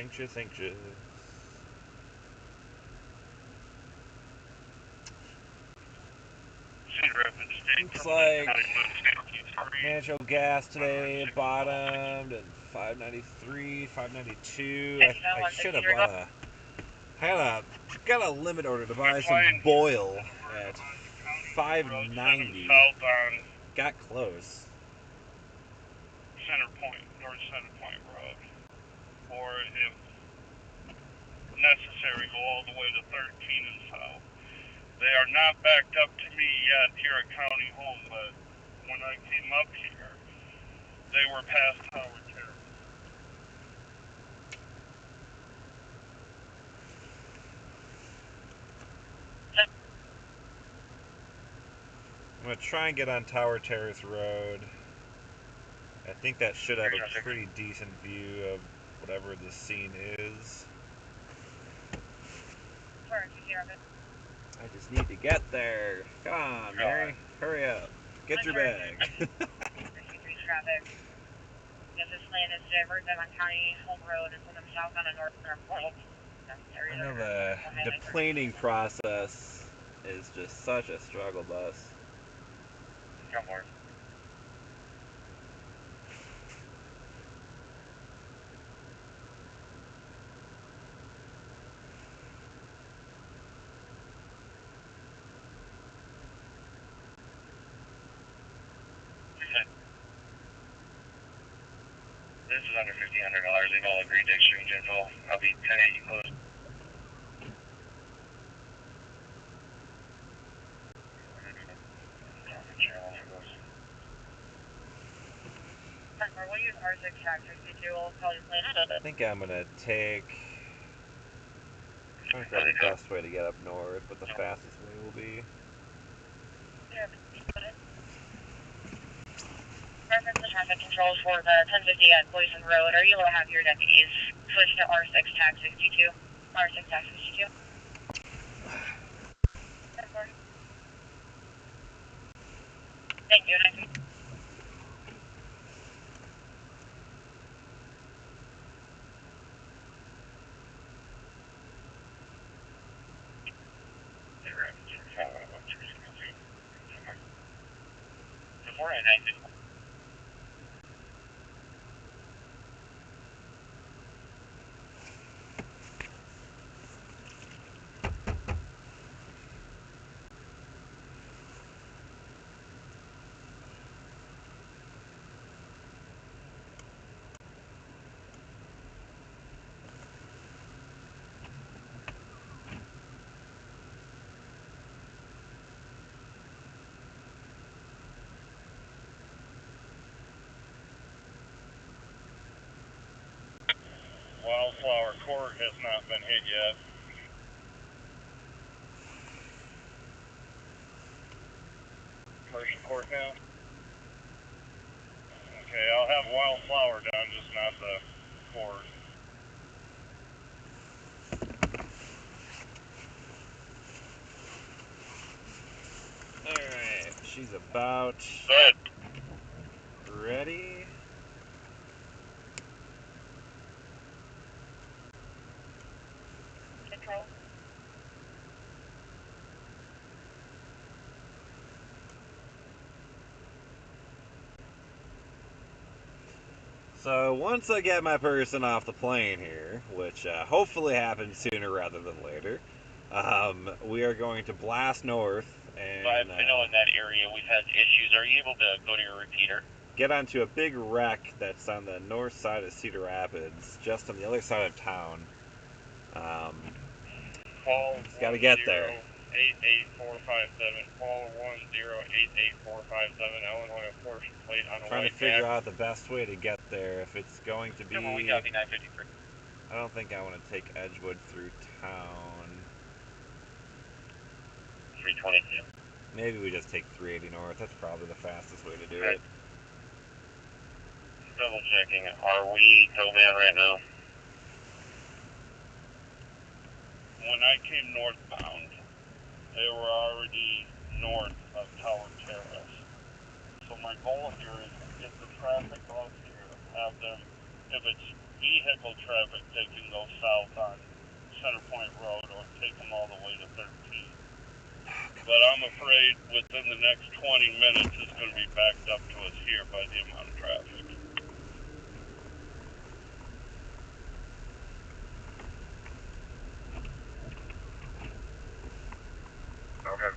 Looks like natural gas today bottomed at 593, 592. I should have bought got a limit order to buy some Boyle at 590. Got close. North Center Point Road. Or if necessary, go all the way to 13 and south. They are not backed up to me yet here at County Home, but when I came up here, they were past Tower Terrace. I'm going to try and get on Tower Terrace Road. I think that should have a pretty decent view of whatever this scene is. I just need to get there. Come on, Mary. Hurry up. Get your bag. Traffic. This is lane is diverted on County Home Road and from south on a north point. I know the deplaning process is just such a struggle bus. Come on. This is under $1,500. They've all agreed to exchange info. I'll be 10-8 close. We'll use R6 taxi. We'll probably plan I think I'm gonna take. I don't know the best way to get up north, but the fastest way will be. Reference the traffic controls for the 1050 at Boyson Road. Are you able to have your deputies switch to R6 tax 62? R6 tax 62. Thank you. Before I 950. Wildflower Court has not been hit yet. Commercial Court now? Okay, I'll have Wildflower done, just not the court. Alright, she's about Good. ready. Control. So once I get my person off the plane here, which hopefully happens sooner rather than later, we are going to blast north and I know in that area we've had issues. Are you able to go to your repeater? get onto a big wreck that's on the north side of Cedar Rapids, just on the other side of town. Just gotta get there. 88457, call 1088457, Illinois portion plate on a Trying to white figure back. out the best way to get there. If it's going to be, Come on, we got me 953. I don't think I want to take Edgewood through town. 322. Maybe we just take 380 north. That's probably the fastest way to do it. Double checking. Are we tow man right now? When I came northbound, they were already north of Tower Terrace. So my goal here is to get the traffic off here, have them, if it's vehicle traffic, they can go south on Center Point Road or take them all the way to 13. But I'm afraid within the next 20 minutes it's going to be backed up to us here by the amount of traffic. Okay.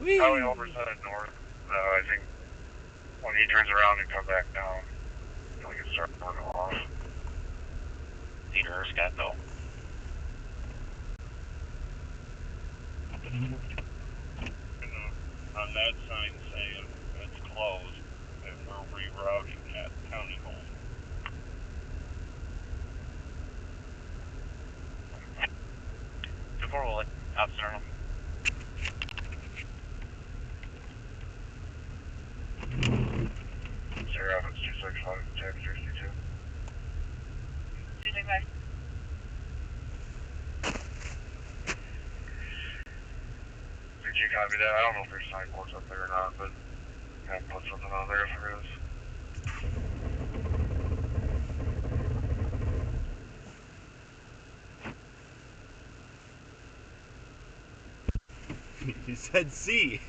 Whee! Probably over side north. I think when he turns around and comes back down, we can start going off. Cedar Scott though. On that sign saying it's closed and we're rerouting at County Home. Before we'll let Officer know. Sierra Rapids 265, James 62. 265. Did you copy that? I don't know if there's signboards up there or not, but Gotta put something on there for us. He said C.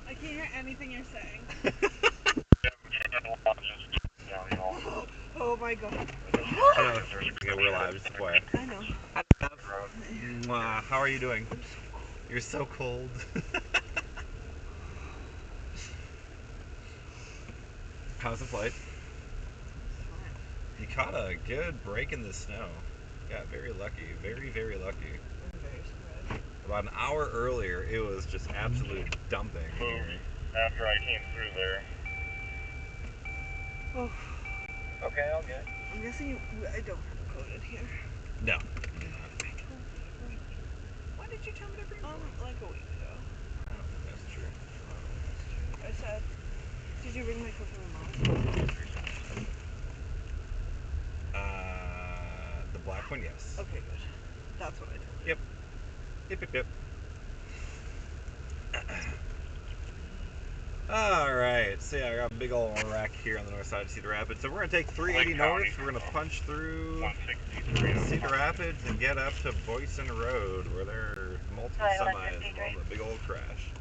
I can't hear anything you're saying. Oh my god. Yeah, we're live. Just quiet. I know. Mwah, how are you doing? You're so cold. How's the flight? You caught a good break in the snow. Got very lucky. Very, very lucky. I'm very surprised. About an hour earlier, it was just absolute dumping here. After I came through there. Oh, Okay, I'll get it. I'm guessing I don't have a code in here. No. When did you tell me to bring like a week ago. I don't think that's true. I said, did you bring my code from your mom? The black one, yes. Okay, good. That's what I told you. Yep. Yep. Alright, so yeah, I got a big old rack here on the north side of Cedar Rapids. So we're going to take 380 north, we're going to punch through 163. Cedar Rapids and get up to Boyson Road, where there are multiple semis involved in a big old crash.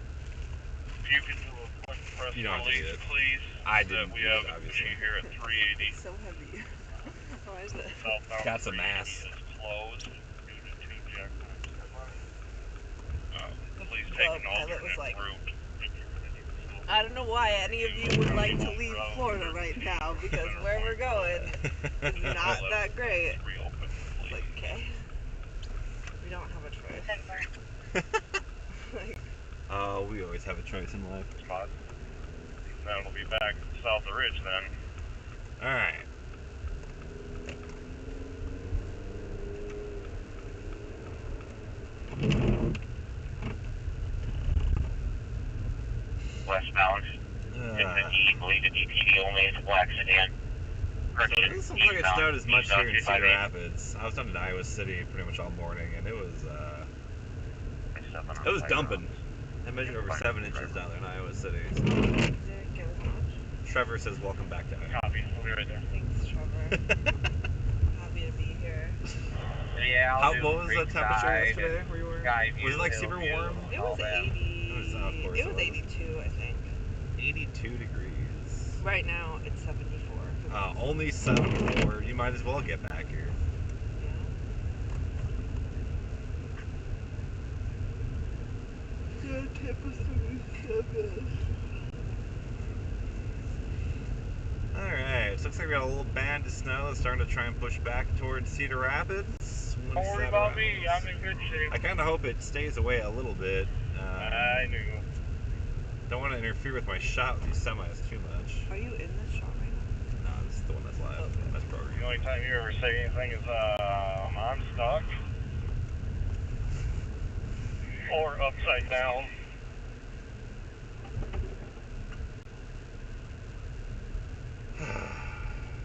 If you can do a quick press You don't have to release, do it. please. I that didn't we do have it, a obviously. G here at 380. It's so heavy. Why is it? Southbound Got some 380 mass. is closed due to two jackpot semis. Please The take an pilot was alternate like, route. I don't know why any of you would like to leave Florida right now, because where we're going is not that great. Reopen, please. Like, okay. We don't have a choice. Like, We always have a choice in life. Spot. Then we'll be back south of Ridge then. Alright. Westbound. In the D, believe the DPD only is a black sedan. So it doesn't look like it snowed as much here in Cedar Rapids. I was down in Iowa City pretty much all morning, and it was dumping. I measured over 7 inches down there in Iowa City. So. didn't get as much. Trevor says, "Welcome back to Iowa." Copy. We'll be right there. Thanks, Trevor. Happy to be here. Yeah, What was the temperature yesterday where you were? Was it like super warm? It was 80. Of course It was 82, I think. 82 degrees. Right now, it's 74. Only 74. You might as well get back here. Yeah, Tampa 37. Alright, so looks like we got a little band of snow that's starting to try and push back towards Cedar Rapids. Don't worry about me. I'm in good shape. I kind of hope it stays away a little bit. I knew. Don't want to interfere with my shot with these semis too much. Are you in this shot right now? No, this is the one that's live. Okay. That's programmed. The only time you ever say anything is, I'm stuck. Or upside down. Why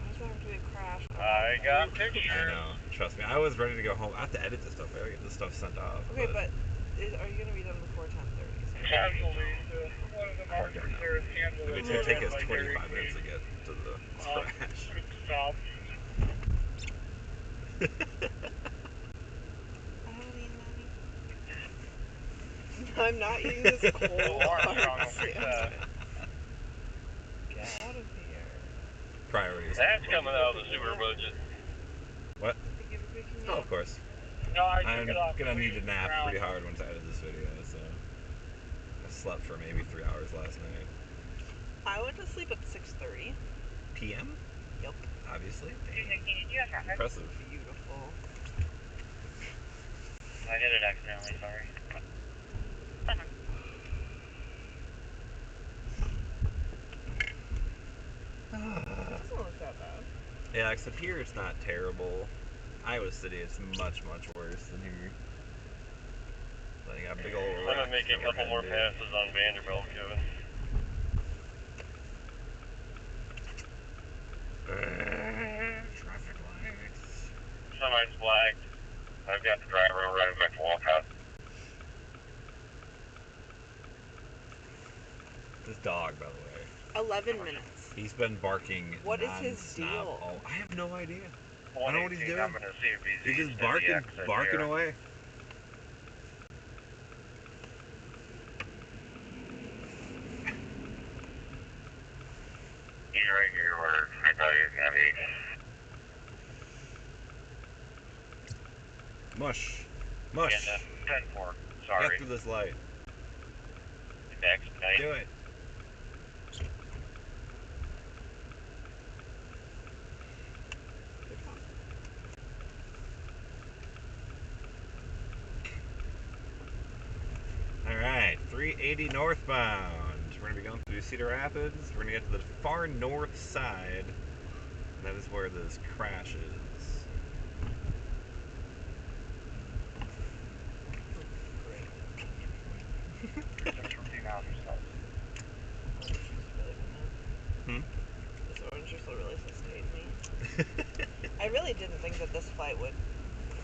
does there have to be a crash? I got I pictures. know. Trust me. I was ready to go home. I have to edit this stuff. I gotta get this stuff sent off. Okay, but are you going to be done before 10:30? Casualties. One of the markers there is handled. It would take us 25 minutes to get to the crash. Stop. I haven't eaten any. I'm not eating this cold Armstrong hard will fix sandwich. that. Get out of here. Priorities. That's coming out of the sewer budget. What? Thank you for picking me Oh, up. of course. No, I I'm took it off. gonna need to nap pretty hard once I edit this video, so I slept for maybe 3 hours last night. I went to sleep at 6:30. PM? Yep. Obviously. traffic. Impressive. Beautiful. I hit it accidentally, sorry. Doesn't look that bad. Yeah, except here it's not terrible. Iowa City, it's much, much worse than here. Then you got big old I'm rocks gonna make a that we're couple more heading to. passes on Vanderbilt, Kevin. Traffic lights. Semi's black. I've got the driver right back to walk out. dog, by the way? 11 minutes. He's been barking. What is his non-stop. deal? Oh, I have no idea. I don't know what he's doing. I'm gonna see if He's easy just to barking, the exit barking here. away. He's right here where I thought he was gonna be. Mush. Mush. And then 10-4. Sorry. After this light. Next night. Do it. Alright, 380 northbound. We're going to be going through Cedar Rapids. We're going to get to the far north side. And that is where this crash is. Hmm? This orange juice will really sustain me. I really didn't think that this flight would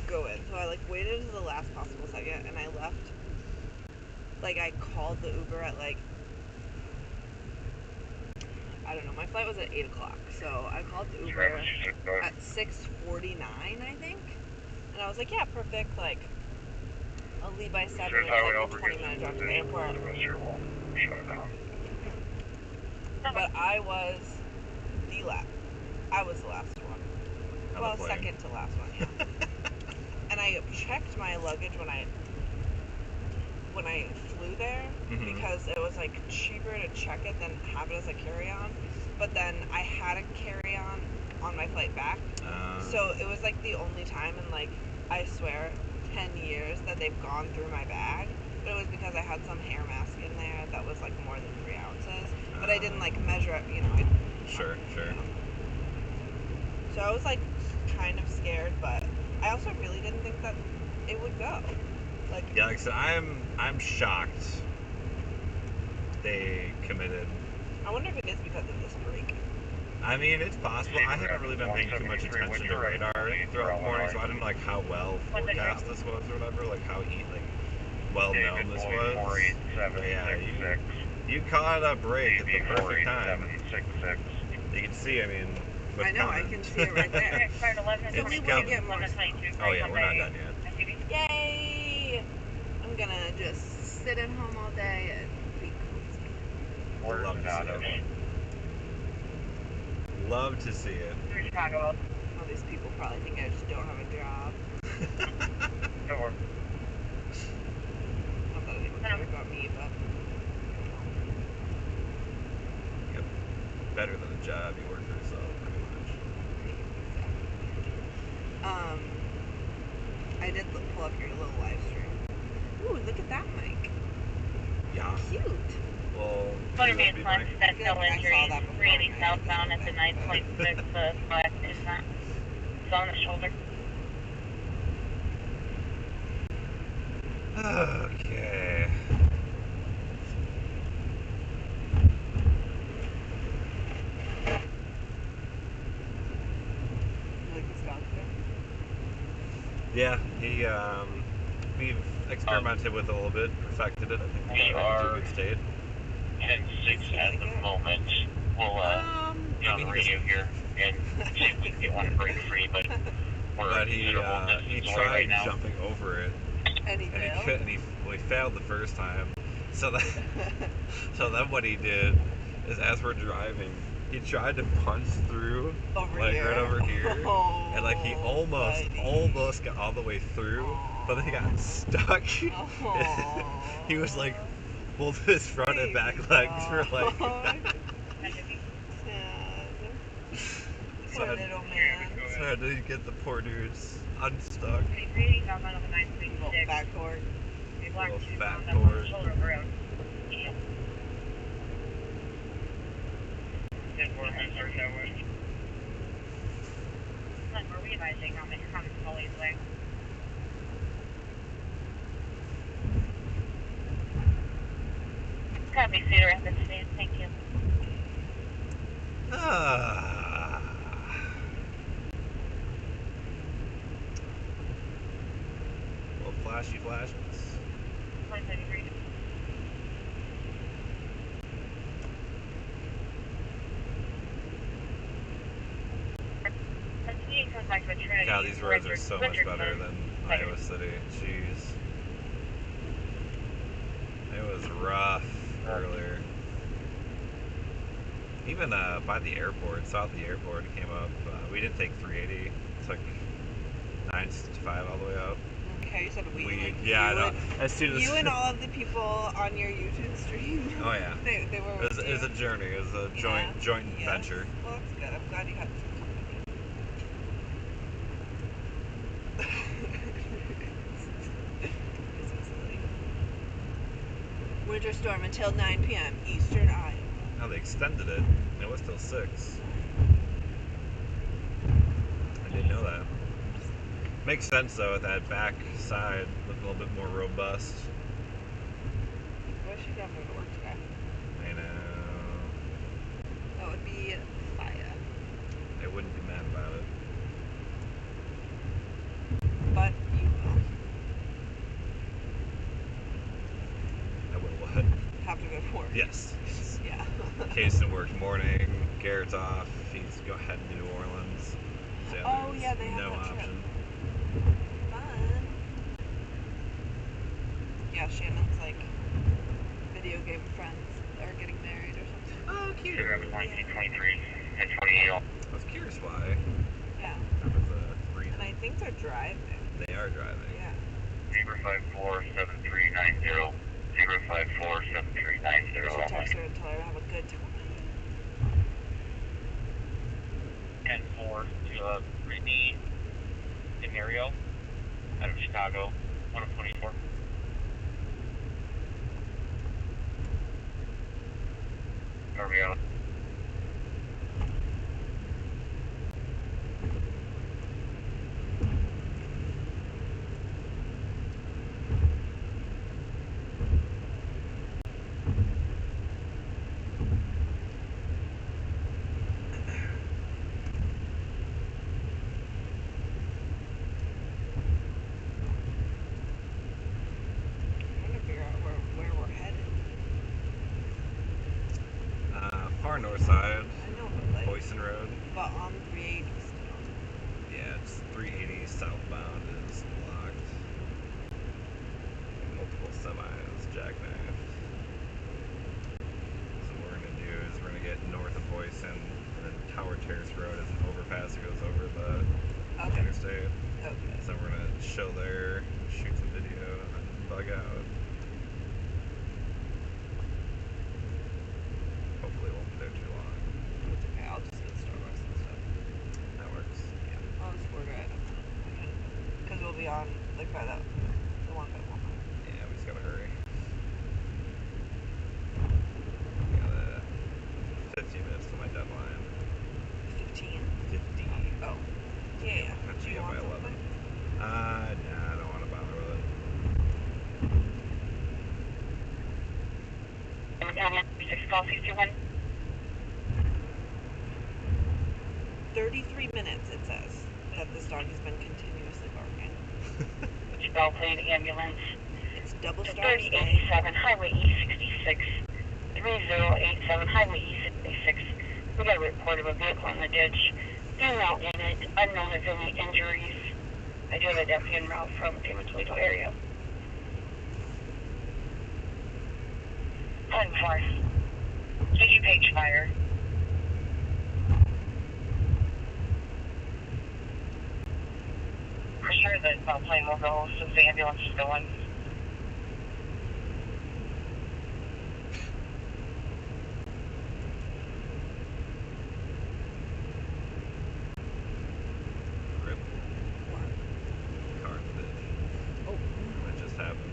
go in, so I like waited until the last possible second, and I left. Like, I called the Uber at like, I don't know, my flight was at 8 o'clock, so I called the Uber at 6:49, I think, and I was like, yeah, perfect, like, I'll leave by 7, it's like a 20-minute drive to the airport. But I was the last one. Well, second to last one, yeah. And I checked my luggage when I flew there, because it was like cheaper to check it than have it as a carry-on. But then I had a carry-on on my flight back, so it was like the only time in like, I swear, 10 years that they've gone through my bag. But it was because I had some hair mask in there that was like more than 3 ounces. But I didn't like measure it, you know. Sure. So I was like kind of scared, but I also really didn't think that it would go. Like, Yeah, like I said, I'm shocked they committed. I wonder if it is because of this break. I mean, it's possible. I haven't really been paying too much attention to radar throughout the morning, so I didn't know like how well forecast this was or whatever, like how well known this was. But yeah, you caught a break at the perfect time. You can see, I mean, what's I know, I coming. can see it right there. It's we will coming. get more. Oh yeah, we're not done yet. Yay! I'm gonna just sit at home all day and be cozy. Love to see it. Love to see it. All these people probably think I just don't have a job. Not that anyone cares about me, but Yep. Better than a job, you work for yourself, pretty much. I did pull up your little live stream. Ooh, look at that mic. Yeah. Cute. Well, Motor you would be vehicle mine. had no I saw injuries. that before. 380 southbound at the 9.6 flat is not. It's on the shoulder. Okay. You like the scout there? Yeah, we've experimented with it a little bit, perfected it. I think we got it into a good state. 10-6 at the moment. We'll get on the radio here and see if we can get one break free, but we're But he distance away tried right now. jumping over it, And he and he failed? couldn't. He failed the first time. So then what he did is, as we're driving, he tried to punch through, Over like here? right over here, Oh, and like he buddy. almost got all the way through, but then he got stuck. Oh. He was like, pulled his front and back legs for like. Poor little man. So I did get the poor dudes unstuck. Little back cord. Little fat cord. We're realizing how many comments always way. Copy, Cedar Rapids, please. Thank you. Little flashy flashes. contact with Trinity. God, these roads are so much better than Iowa City. Jeez. It was rough earlier. Even by the airport, south of the airport, it came up. We didn't take 380. It took 965 all the way up. Okay, you said we. Like, yeah, I know. And, as soon as you and all of the people on your YouTube stream. Oh yeah. They were. It was a journey. It was a joint venture. Well, that's good. I'm glad you had some company. It's so silly. Winter storm until 9 p.m. Eastern Iowa. Oh, they extended it. It was till 6. I didn't know that. Makes sense though. That back side looked a little bit more robust. I wish you'd have to work today. I know. That would be fire. I wouldn't be mad about it. But you will. I will what? Have to go to work. Yes. Yeah. Kason worked morning. Garrett's off. He's go ahead to New Orleans. So Oh, yeah, they have no that trip. option. Fun. Yeah, Shannon's like video game friends are getting married or something. Oh, cute. 1923 and 28. I was curious why. Yeah. That was a reason. And I think they're driving. They are driving. Yeah. 0547390. 0547390. I should text her and tell her to have a good time. 10-4 to Brittany DeMario out of Chicago, 1 of 24. Mario. I'm trying to figure out where we're headed. Far north side. I know, but like, Boyson Road. but on 380 still. Yeah, it's 380 southbound is blocked. Multiple semis jackknifed. So what we're gonna do is we're gonna get north of Boyson, and then Tower Terrace Road is an overpass that goes over the interstate. Okay. So we're gonna chill there, shoot some video, and then bug out. Hopefully it won't be there too long. It's okay. I'll just get Starbucks and stuff. That works. Yeah. I'll just order it. Because we'll be on, like, by the one by one. Yeah, we just gotta hurry. We got 15 minutes to my deadline. 15? 15. Oh. Yeah. That Do should you be up want by 11. something? Nah, I don't want to bother with it. 6 call 61. 33 minutes, it says, that this dog has been continuously barking. Bell Plain ambulance. It's double stars day. 3087 Highway E66. 3087 Highway E66. We got a report of a vehicle in the ditch. Female in it. Unknown if any injuries. I do have a deputy en route from the Toledo area. 10-4. Digi page fire. For sure that Bell Plain will go since the ambulance is going. Rip. Car in the ditch. Oh. That just happened.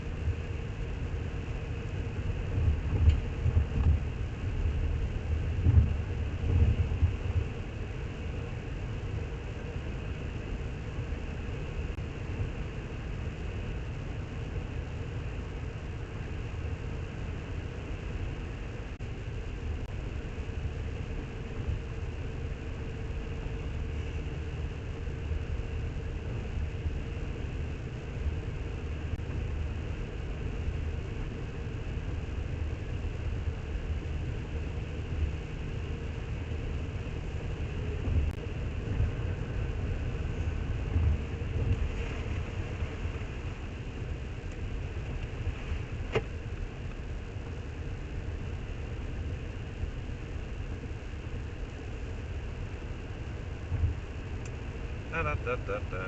Da, da, da, da, da.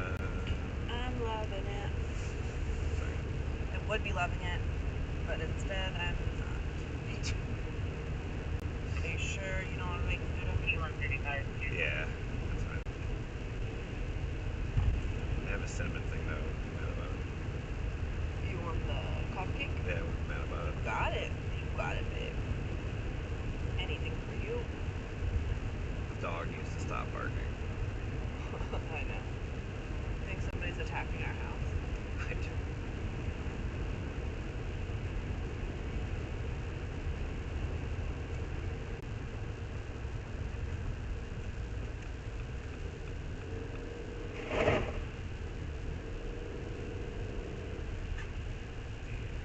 I'm loving it. Sorry. I would be loving it, but instead I'm not. Are you sure you don't want to make food of me? Yeah, that's fine. I have a cinnamon thing though. I'm mad about it. You want the coffee cake? Yeah, I'm mad about it. You got it. You got it, babe. Anything for you. The dog needs to stop barking. I know. I think somebody's attacking our house. I do.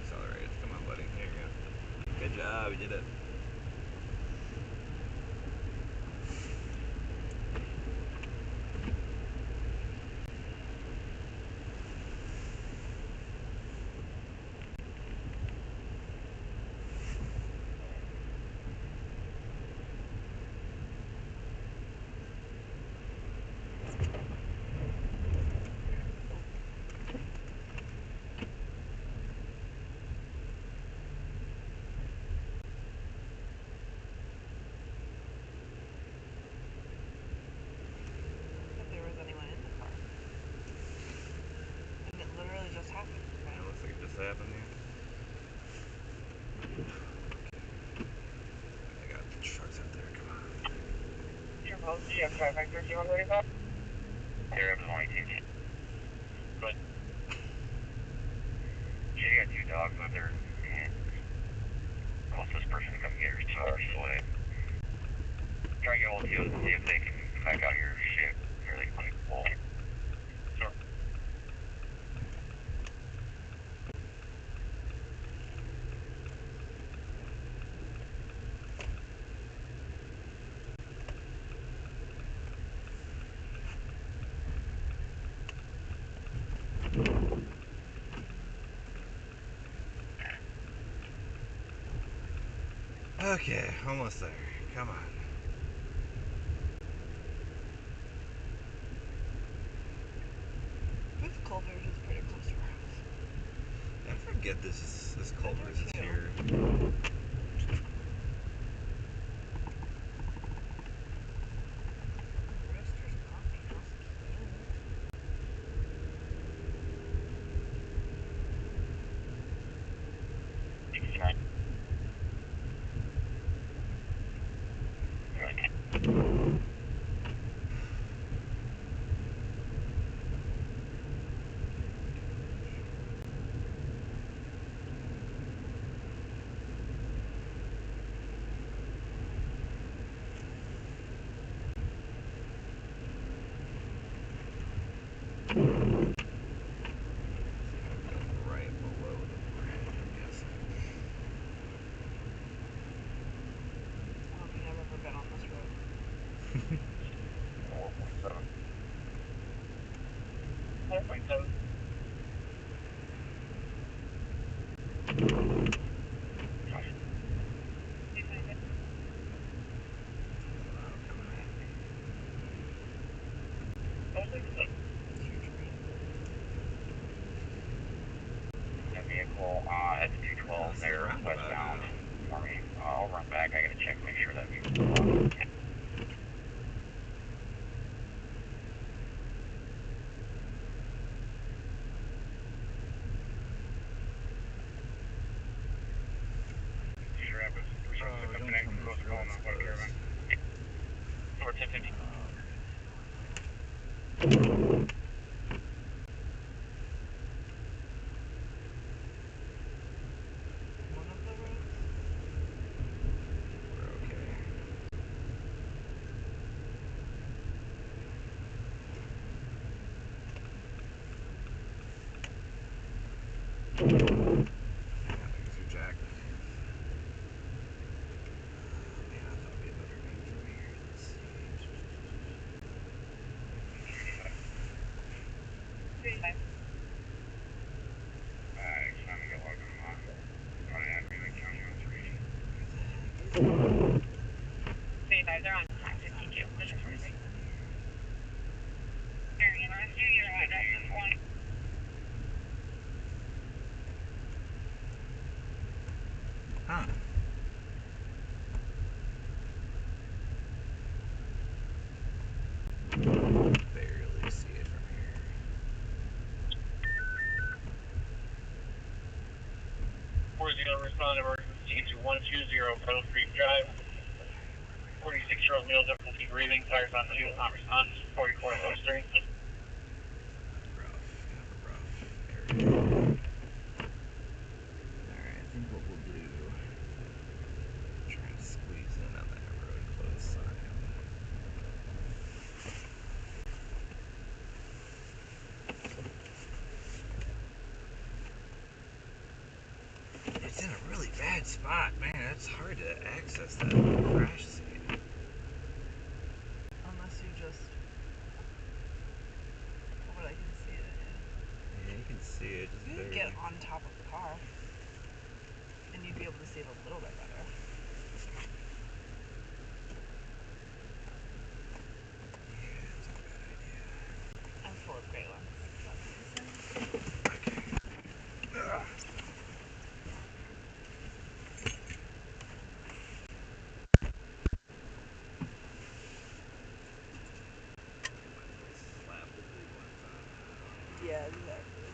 Accelerate. Come on, buddy. There you go. Good job. You did it. If there was anyone in the car. And it literally just happened. It looks like it just happened here. I got the trucks out there. Come on. Here, I'm only teaching. But she got 2 dogs with her, and closest person to come get her is 2 hours away. Try to get hold of you and see if they can back out your shift, or they can pull. Sure. Okay, almost there. Come on. This Culver's is pretty close to our house. I forget this Culver's is too. here. Roaster's Coffee House. 69. 120 Grove Creek Drive. 46-year-old male, difficulty breathing, tires on 2, not response, 44 close 3. Alright, I think what we'll do, try to squeeze in on that road close sign. It's in a really bad spot, man. It's hard to access that crash scene. Unless you just. But I can see it. Yeah, you can see it. Just You barely. could get on top of the car, and you'd be able to see it a little bit better. Yeah, it's a bad idea. I'm full of great ones. Okay. Ugh. Slap the big ones on now. Yeah, exactly.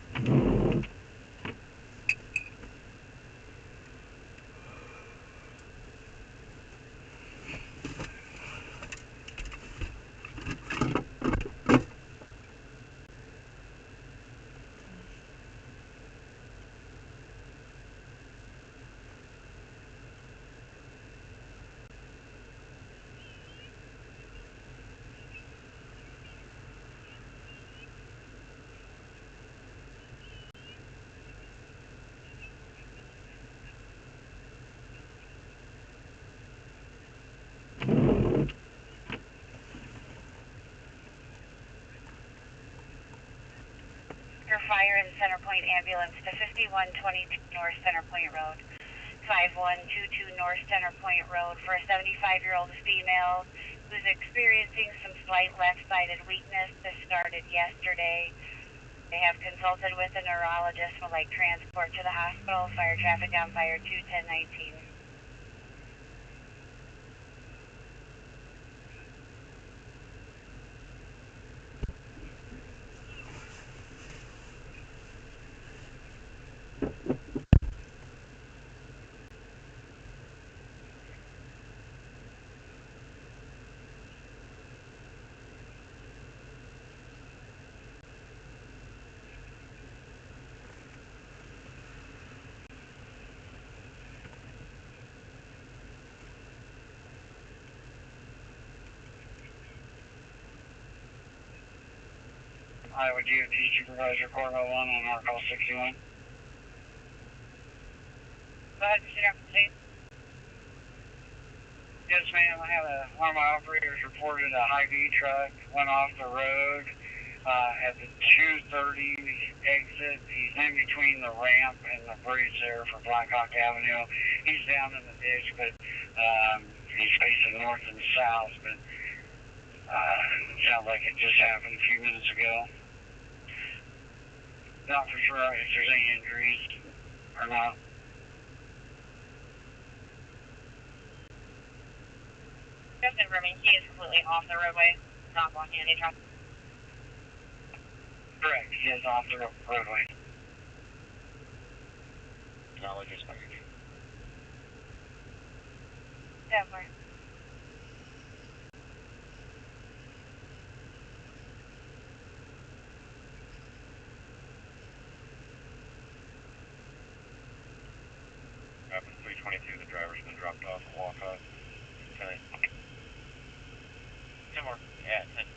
Your fire in Center Point ambulance to 5122 North Center Point Road. 5122 North Center Point Road for a 75-year-old female who's experiencing some slight left-sided weakness. This started yesterday. They have consulted with a neurologist, would like transport to the hospital. Fire traffic on fire 21019. Iowa DOT Supervisor Corvette 1 on our call 61. Go ahead, Mr. Deputy. Yes, ma'am. I have one of my operators reported a high-V truck went off the road at the 230 exit. He's in between the ramp and the bridge there for Blackhawk Avenue. He's down in the ditch, but he's facing north and south. But sounds like it just happened a few minutes ago. Not for sure if there's any injuries or not. Just confirming, he is completely off the roadway, not blocking any traffic. Correct, he is off the roadway. Meteorologist Nick. 10-4. Rapid 322, the driver's been dropped off at Walcott. 10. 10 more. Yeah, 10.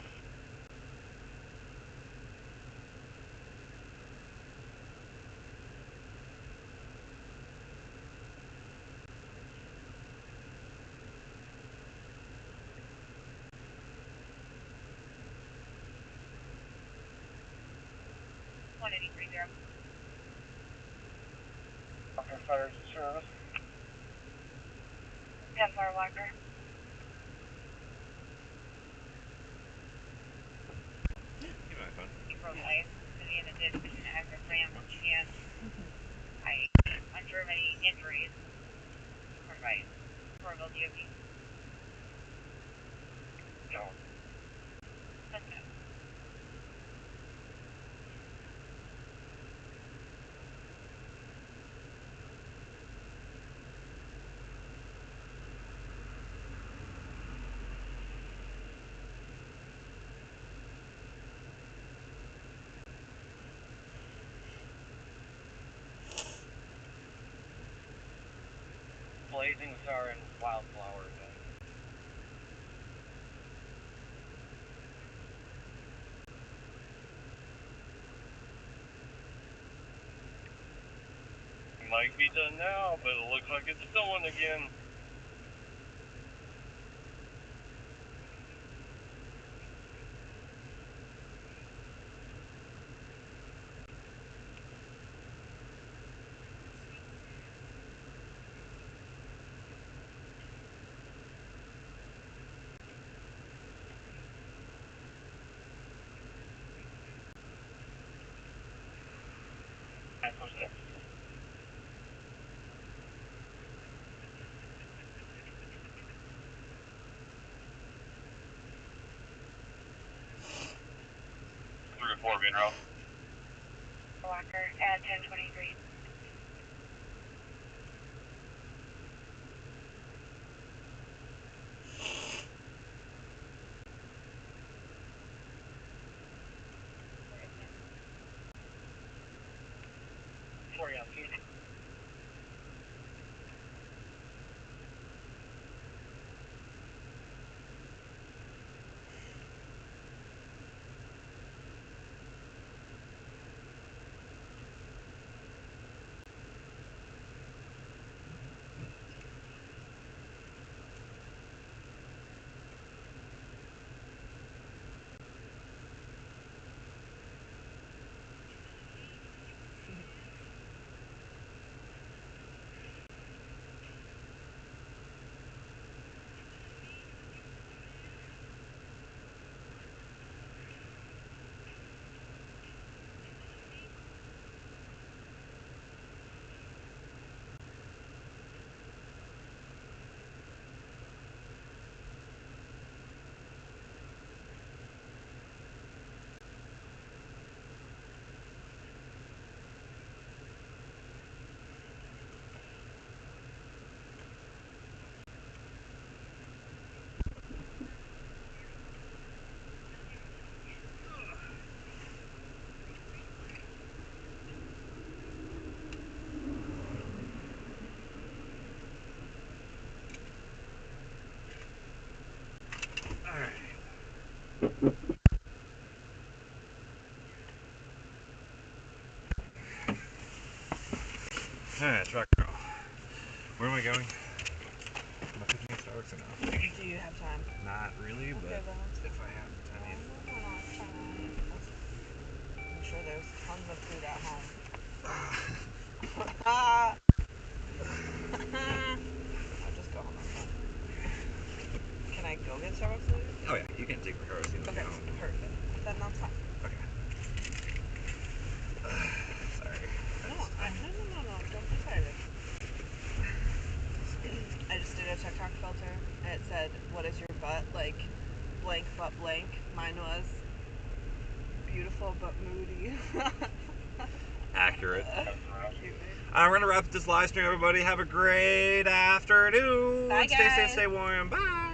Walker Fires and Service. 10-4 Walker. Keep my phone. April 9th, to the end of this, active ram and chance. I unsure of any injuries. Or by Corville DOT. No. Okay. blazing star and wildflowers. Might be done now, but it looks like it's snowing again. Monroe. Walker at 1023. Sorry, I'm feet. Alright, truck. Where am I going? Am I picking up Starbucks or no? Do you have time? Not really, but Okay, then. if I have, I mean. No, it's fine. I'm sure there's tons of food at home. I'll just go home. Can I go get Starbucks for you? Oh yeah, you can take my car seat. Okay, perfect. Then that's fine. Okay. Sorry. No, don't be sorry. I just did a TikTok filter, and it said, "What is your butt like? Blank but blank." Mine was beautiful but moody. Accurate. Cute. We're gonna wrap up this live stream, everybody. Have a great afternoon. Bye, Stay safe, guys. stay warm. Bye.